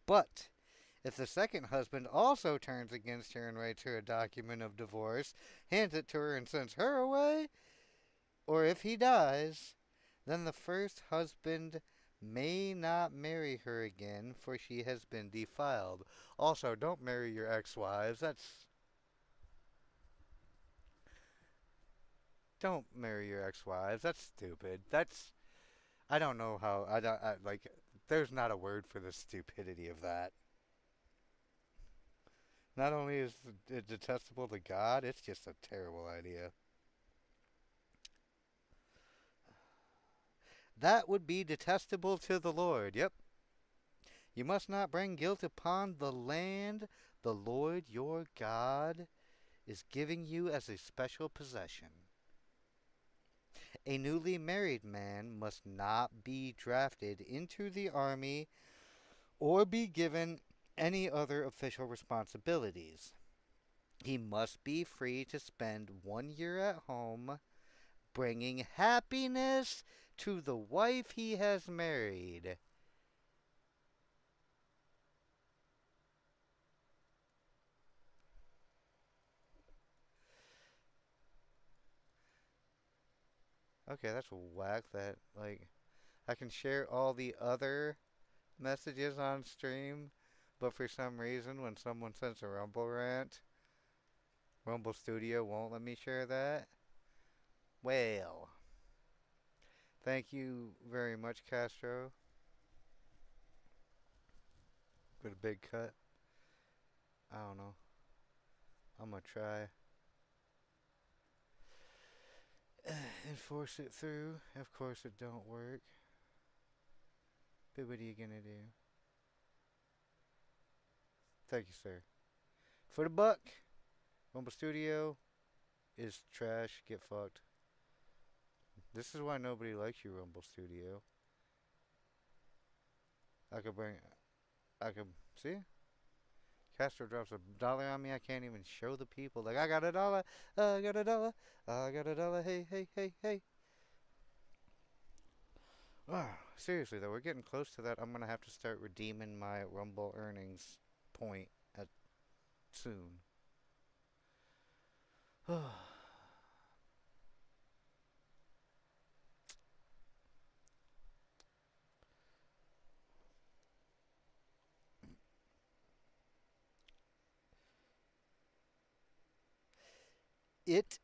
But if the second husband also turns against her and writes her a document of divorce, hands it to her, and sends her away, or if he dies, then the first husband may not marry her again, for she has been defiled. Also, don't marry your ex-wives. Don't marry your ex-wives. That's stupid. I don't know how, there's not a word for the stupidity of that. Not only is it detestable to God, it's just a terrible idea. That would be detestable to the Lord. Yep. You must not bring guilt upon the land the Lord your God is giving you as a special possession. A newly married man must not be drafted into the army or be given any other official responsibilities. He must be free to spend 1 year at home, bringing happiness to the wife he has married. Okay, that's whack that, I can share all the other messages on stream, but for some reason, when someone sends a Rumble rant, Rumble Studio won't let me share that. Well, thank you very much, Castro, for the big cut. I don't know. I'm gonna try and force it through. Of course, it don't work. But what are you gonna do? Thank you, sir. For the buck, Rumble Studio is trash. Get fucked. This is why nobody likes you, Rumble Studio. I could bring. I could see. Castro drops $1 on me. I can't even show the people. Like, I got $1. I got $1. I got $1. Hey, hey, hey, hey. Seriously though, we're getting close to that. I'm gonna have to start redeeming my Rumble earnings point at soon. It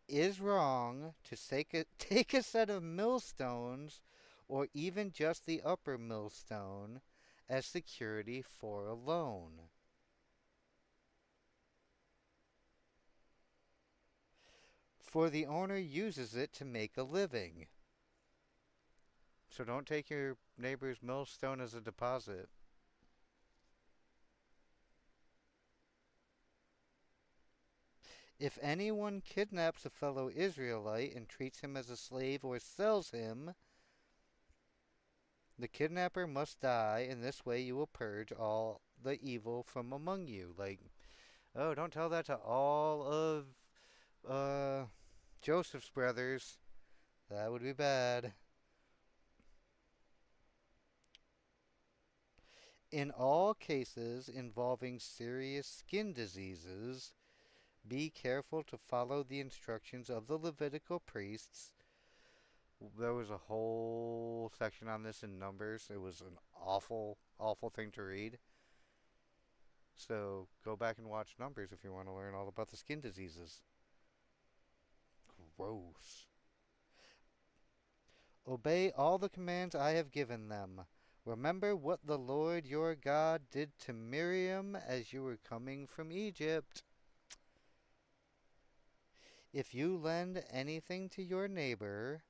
is wrong to take a set of millstones, or even just the upper millstone, as security for a loan. For the owner uses it to make a living. So don't take your neighbor's millstone as a deposit. If anyone kidnaps a fellow Israelite and treats him as a slave or sells him, the kidnapper must die. In this way you will purge all the evil from among you. Like, oh, don't tell that to all of Joseph's brothers. That would be bad. In all cases involving serious skin diseases, be careful to follow the instructions of the Levitical priests. There was a whole section on this in Numbers. It was an awful, awful thing to read. So go back and watch Numbers if you want to learn all about the skin diseases. Gross. Obey all the commands I have given them. Remember what the Lord your God did to Miriam as you were coming from Egypt. If you lend anything to your neighbor,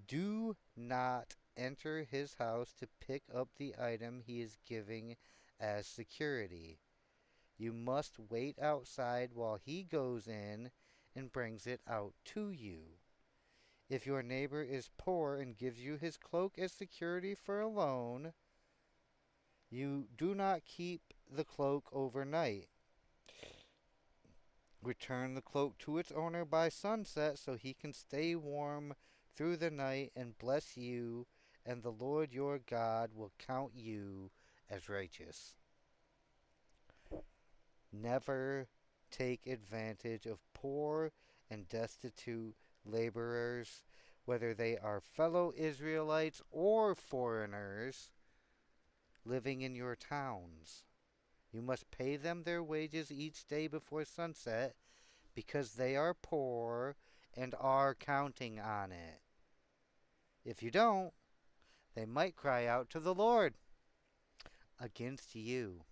do not enter his house to pick up the item he is giving as security. You must wait outside while he goes in and brings it out to you. If your neighbor is poor and gives you his cloak as security for a loan, you do not keep the cloak overnight. Return the cloak to its owner by sunset so he can stay warm through the night and bless you, and the Lord your God will count you as righteous. Never take advantage of poor and destitute laborers, whether they are fellow Israelites or foreigners living in your towns. You must pay them their wages each day before sunset because they are poor and are counting on it. If you don't, they might cry out to the Lord against you,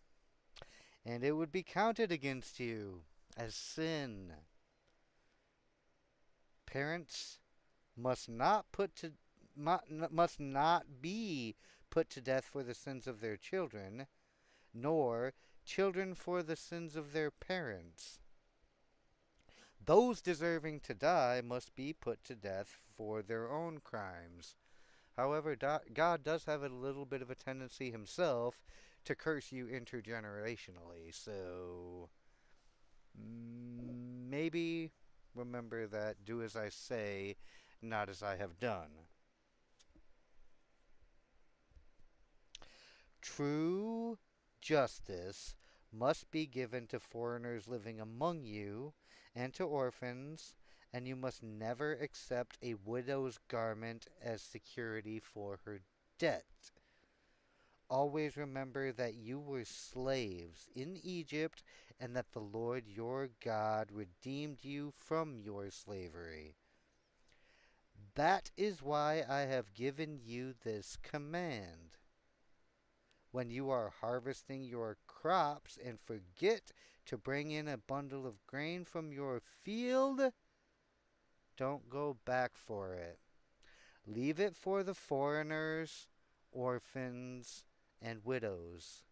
and it would be counted against you as sin. Parents must not be put to death for the sins of their children, nor children for the sins of their parents. Those deserving to die must be put to death for their own crimes. However, God does have a little bit of a tendency himself to curse you intergenerationally, so maybe remember that do as I say, not as I have done. True justice must be given to foreigners living among you and to orphans, and you must never accept a widow's garment as security for her debt. Always remember that you were slaves in Egypt and that the Lord your God redeemed you from your slavery. That is why I have given you this command. When you are harvesting your crops and forget to bring in a bundle of grain from your field, don't go back for it. Leave it for the foreigners, orphans, and widows.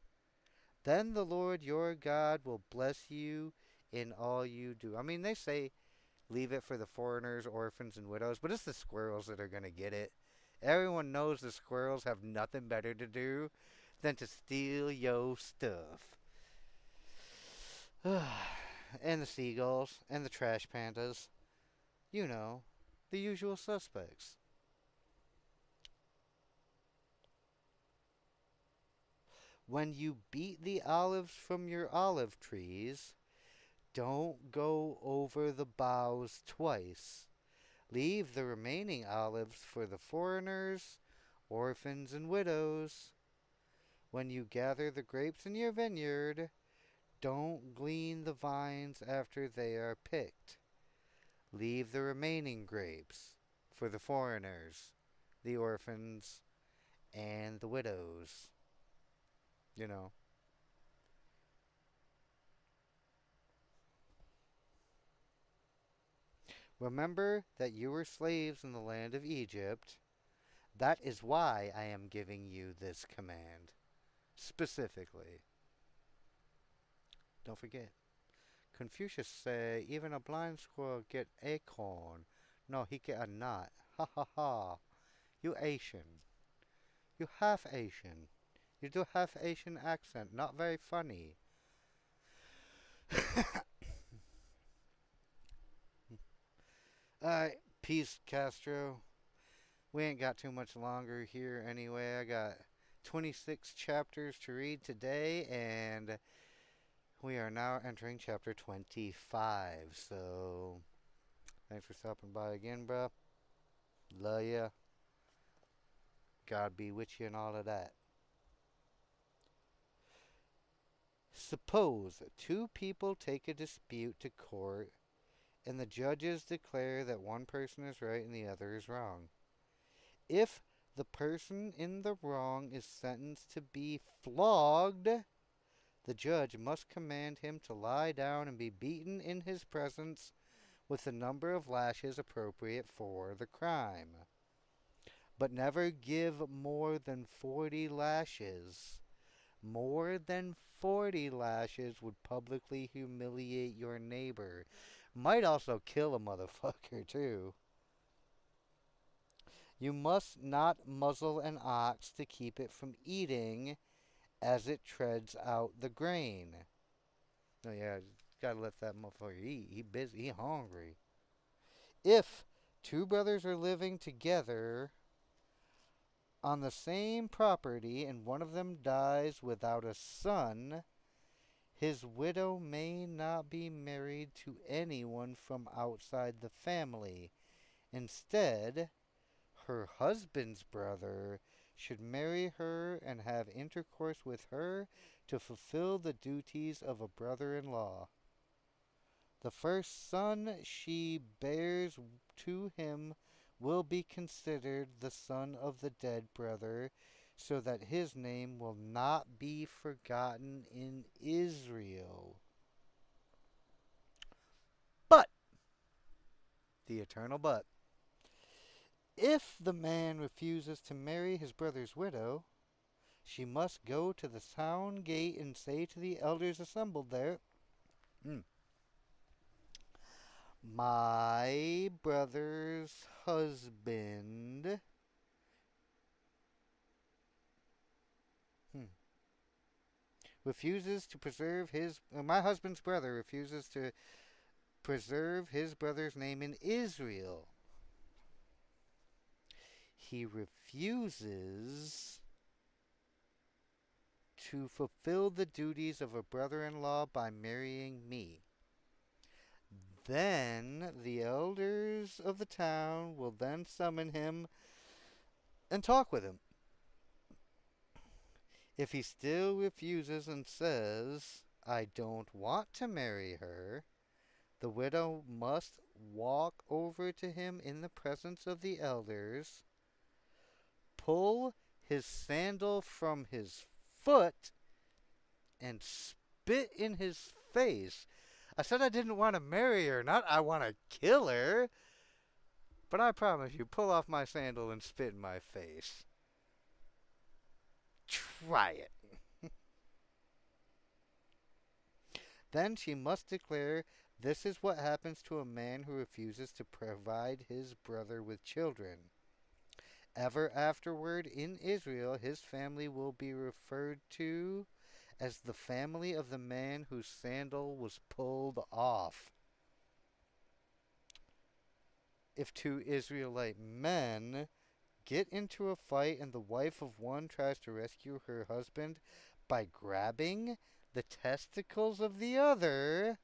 Then the Lord your God will bless you in all you do. I mean, they say leave it for the foreigners, orphans, and widows, but it's the squirrels that are going to get it. Everyone knows the squirrels have nothing better to do than to steal your stuff. And the seagulls, and the trash pandas. You know, the usual suspects. When you beat the olives from your olive trees, don't go over the boughs twice. Leave the remaining olives for the foreigners, orphans, and widows. When you gather the grapes in your vineyard, don't glean the vines after they are picked. Leave the remaining grapes for the foreigners, the orphans, and the widows. You know. Remember that you were slaves in the land of Egypt. That is why I am giving you this command. Specifically. Don't forget. Confucius say even a blind squirrel get acorn. No, he get a nut. Ha ha ha. You Asian. You half Asian. You do half Asian accent. Not very funny. Alright, peace, Castro. We ain't got too much longer here anyway. I got 26 chapters to read today, and we are now entering chapter 25. So, thanks for stopping by again, bro. Love ya. God be with you and all of that. Suppose two people take a dispute to court, and the judges declare that one person is right and the other is wrong. If the person in the wrong is sentenced to be flogged, the judge must command him to lie down and be beaten in his presence with the number of lashes appropriate for the crime. But never give more than 40 lashes. More than 40 lashes would publicly humiliate your neighbor. Might also kill a motherfucker, too. You must not muzzle an ox to keep it from eating as it treads out the grain. Oh yeah, gotta let that motherfucker eat. He busy, he hungry. If two brothers are living together on the same property and one of them dies without a son, his widow may not be married to anyone from outside the family. Instead, her husband's brother should marry her and have intercourse with her to fulfill the duties of a brother-in-law. The first son she bears to him will be considered the son of the dead brother, so that his name will not be forgotten in Israel. But, the eternal but, if the man refuses to marry his brother's widow, she must go to the town gate and say to the elders assembled there, my brother's husband refuses to preserve my husband's brother refuses to preserve his brother's name in Israel. He refuses to fulfill the duties of a brother-in-law by marrying me. Then the elders of the town will then summon him and talk with him. If he still refuses and says, I don't want to marry her, the widow must walk over to him in the presence of the elders, pull his sandal from his foot, and spit in his face. I said I didn't want to marry her, not I want to kill her. But I promise you, pull off my sandal and spit in my face. Try it. Then she must declare, this is what happens to a man who refuses to provide his brother with children. Ever afterward in Israel, his family will be referred to as the family of the man whose sandal was pulled off. If two Israelite men get into a fight and the wife of one tries to rescue her husband by grabbing the testicles of the other,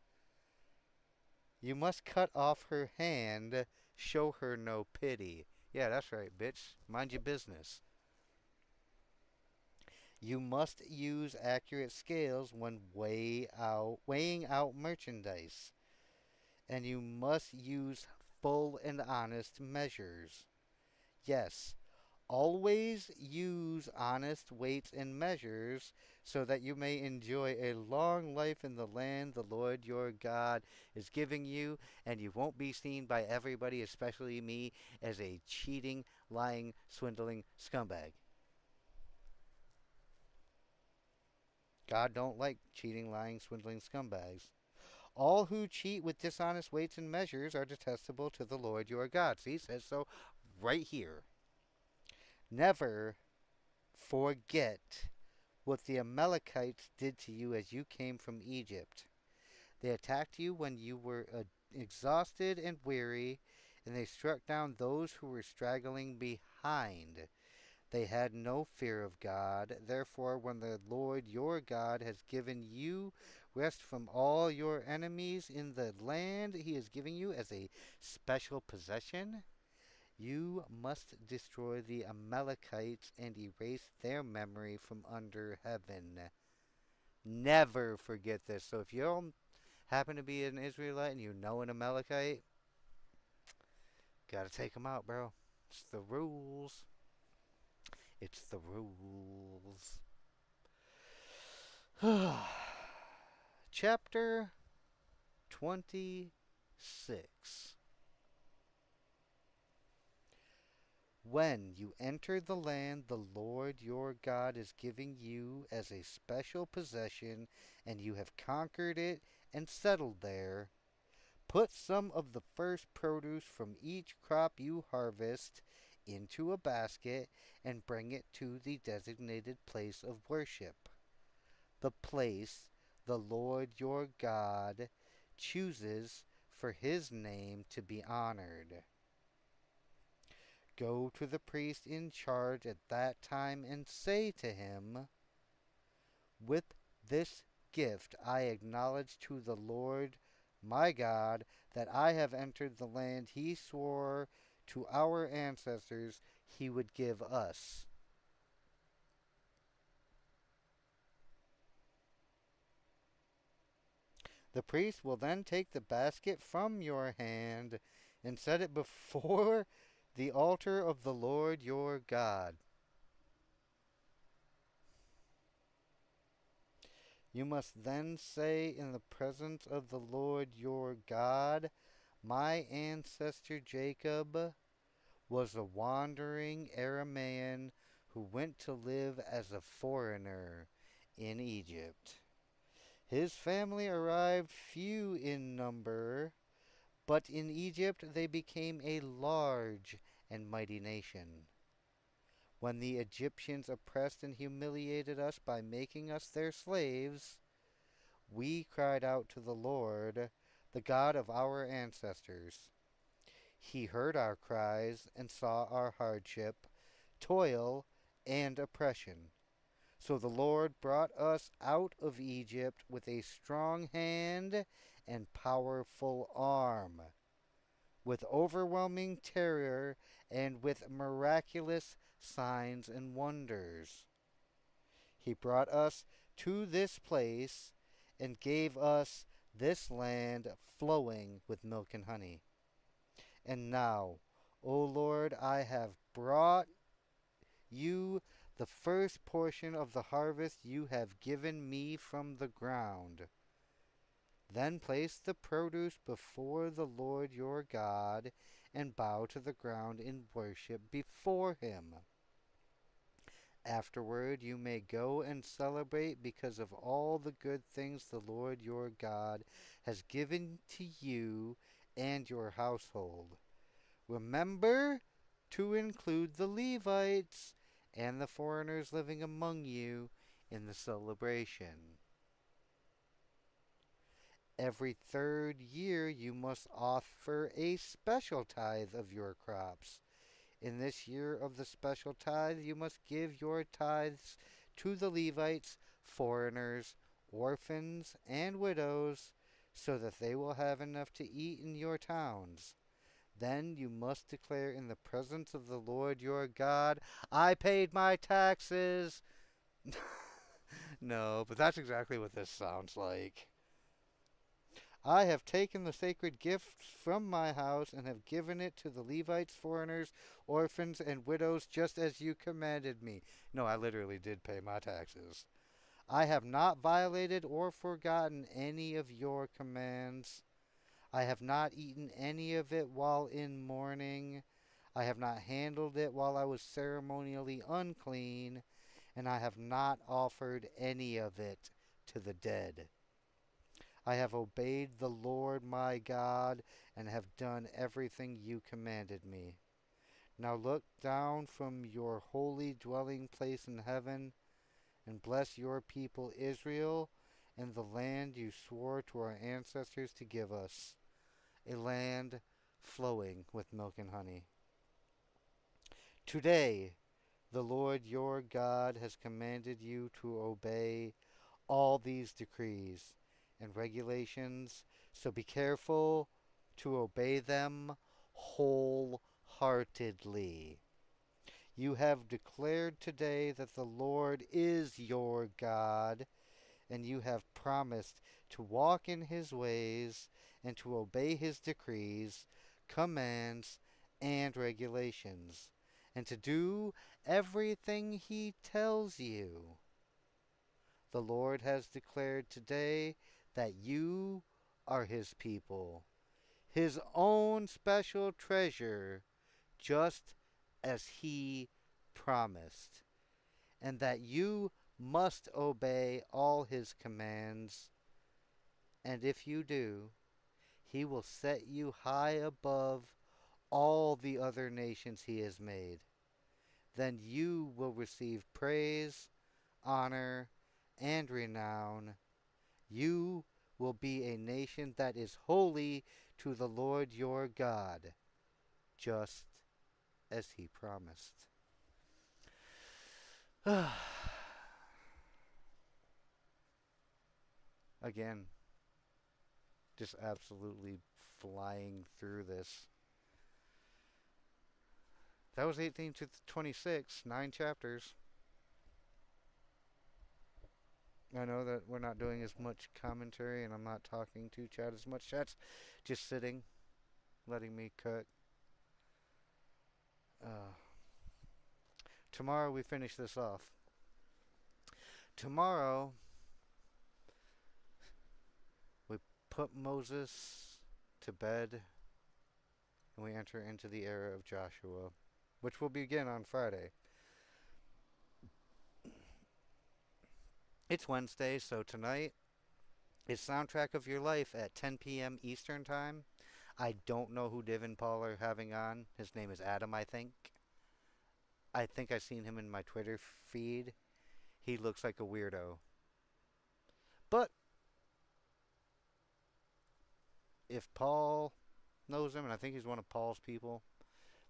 you must cut off her hand, show her no pity. Yeah, that's right, bitch. Mind your business. You must use accurate scales when weighing out merchandise. And you must use full and honest measures. Yes, always use honest weights and measures so that you may enjoy a long life in the land the Lord your God is giving you, and you won't be seen by everybody, especially me, as a cheating, lying, swindling scumbag. God don't like cheating, lying, swindling scumbags. All who cheat with dishonest weights and measures are detestable to the Lord your God. See, it says so right here. Never forget what the Amalekites did to you as you came from Egypt. They attacked you when you were exhausted and weary, and they struck down those who were straggling behind. They had no fear of God. Therefore, when the Lord your God has given you rest from all your enemies in the land he is giving you as a special possession, you must destroy the Amalekites and erase their memory from under heaven. Never forget this. So if you happen to be an Israelite and you know an Amalekite, gotta take them out, bro. It's the rules. It's the rules. Chapter 26. When you enter the land the Lord your God is giving you as a special possession, and you have conquered it and settled there, put some of the first produce from each crop you harvest into a basket and bring it to the designated place of worship, the place the Lord your God chooses for his name to be honored. Go to the priest in charge at that time and say to him, with this gift I acknowledge to the Lord my God that I have entered the land he swore to our ancestors he would give us. The priest will then take the basket from your hand and set it before the altar of the Lord your God. You must then say in the presence of the Lord your God, my ancestor Jacob was a wandering Aramaean who went to live as a foreigner in Egypt. His family arrived few in number, but in Egypt they became a large and mighty nation. When the Egyptians oppressed and humiliated us by making us their slaves, we cried out to the Lord, the God of our ancestors. He heard our cries and saw our hardship, toil, and oppression. So the Lord brought us out of Egypt with a strong hand and powerful arm, with overwhelming terror and with miraculous signs and wonders. He brought us to this place and gave us this land flowing with milk and honey. And now, O Lord, I have brought you the first portion of the harvest you have given me from the ground. Then place the produce before the Lord your God and bow to the ground in worship before him. Afterward you may go and celebrate because of all the good things the Lord your God has given to you and your household. Remember to include the Levites and the foreigners living among you in the celebration. Every third year you must offer a special tithe of your crops. In this year of the special tithe you must give your tithes to the Levites, foreigners, orphans, and widows, so that they will have enough to eat in your towns. Then you must declare in the presence of the Lord your God, I paid my taxes. No, but that's exactly what this sounds like. I have taken the sacred gifts from my house and have given it to the Levites, foreigners, orphans, and widows just as you commanded me. No, I literally did pay my taxes. I have not violated or forgotten any of your commands. I have not eaten any of it while in mourning. I have not handled it while I was ceremonially unclean, and I have not offered any of it to the dead. I have obeyed the Lord my God and have done everything you commanded me. Now look down from your holy dwelling place in heaven and bless your people Israel and the land you swore to our ancestors to give us, a land flowing with milk and honey. Today, the Lord your God has commanded you to obey all these decrees and regulations, so be careful to obey them wholeheartedly. You have declared today that the Lord is your God, and you have promised to walk in his ways and to obey his decrees, commands, and regulations, and to do everything he tells you. The Lord has declared today that you are his people, his own special treasure, just as he promised, and that you must obey all his commands. And if you do, he will set you high above all the other nations he has made. Then you will receive praise, honor, and renown. You will be a nation that is holy to the Lord your God, just as he promised. Again, just absolutely flying through this. That was 18 to 26, 9 chapters. I know that we're not doing as much commentary and I'm not talking to chat as much. Chat's just sitting, letting me cut. Uh, Tomorrow we finish this off. Tomorrow we put Moses to bed and we enter into the era of Joshua, which will begin on Friday. It's Wednesday, so tonight is Soundtrack of Your Life at 10 p.m. Eastern Time. I don't know who Div and Paul are having on. His name is Adam, I think. I think I've seen him in my Twitter feed. He looks like a weirdo. But if Paul knows him, and I think he's one of Paul's people,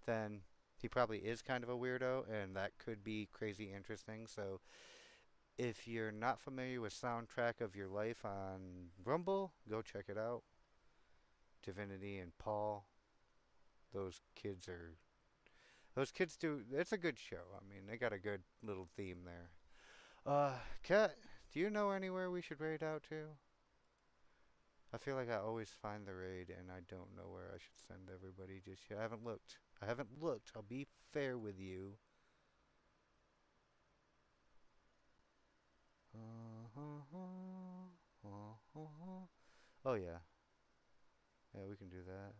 then he probably is kind of a weirdo, and that could be crazy interesting. So if you're not familiar with Soundtrack of Your Life on Rumble, go check it out. Divinity and Paul, those kids are... Those kids do... It's a good show. I mean, they got a good little theme there. Kat, do you know anywhere we should raid out to? I feel like I always find the raid and I don't know where I should send everybody just yet. I haven't looked. I'll be fair with you. Oh yeah. Yeah, we can do that.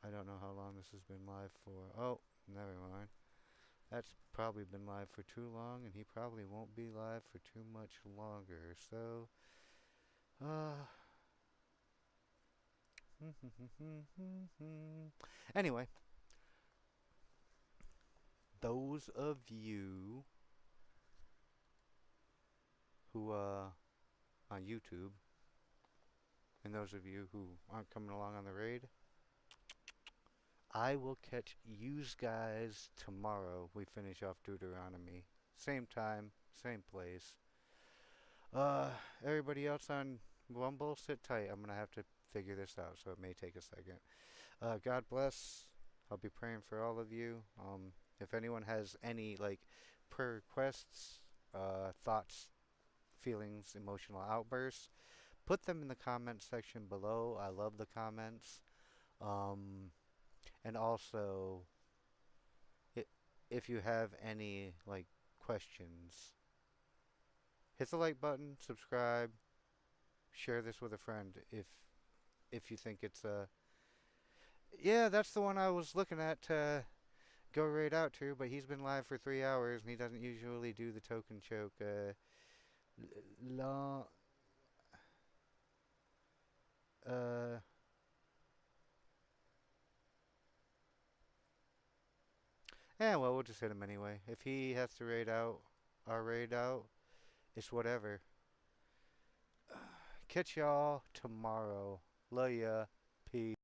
I don't know how long this has been live for. Oh, never mind. That's probably been live for too long, and he probably won't be live for too much longer. So, uh, anyway, those of you who, on YouTube, and those of you who aren't coming along on the raid, I will catch yous guys tomorrow. We finish off Deuteronomy. Same time, same place. Everybody else on Rumble, sit tight. I'm gonna have to figure this out, so it may take a second. God bless. I'll be praying for all of you. If anyone has any like prayer requests, thoughts, feelings, emotional outbursts, put them in the comments section below. I love the comments. And also, if you have any like questions, hit the like button, subscribe, share this with a friend if you think it's a... Yeah, that's the one I was looking at to go right out to, but he's been live for 3 hours and he doesn't usually do the token choke. Long, uh, yeah, well, we'll just hit him anyway. If he has to raid out, our raid out, it's whatever. Catch y'all tomorrow. Love ya. Peace.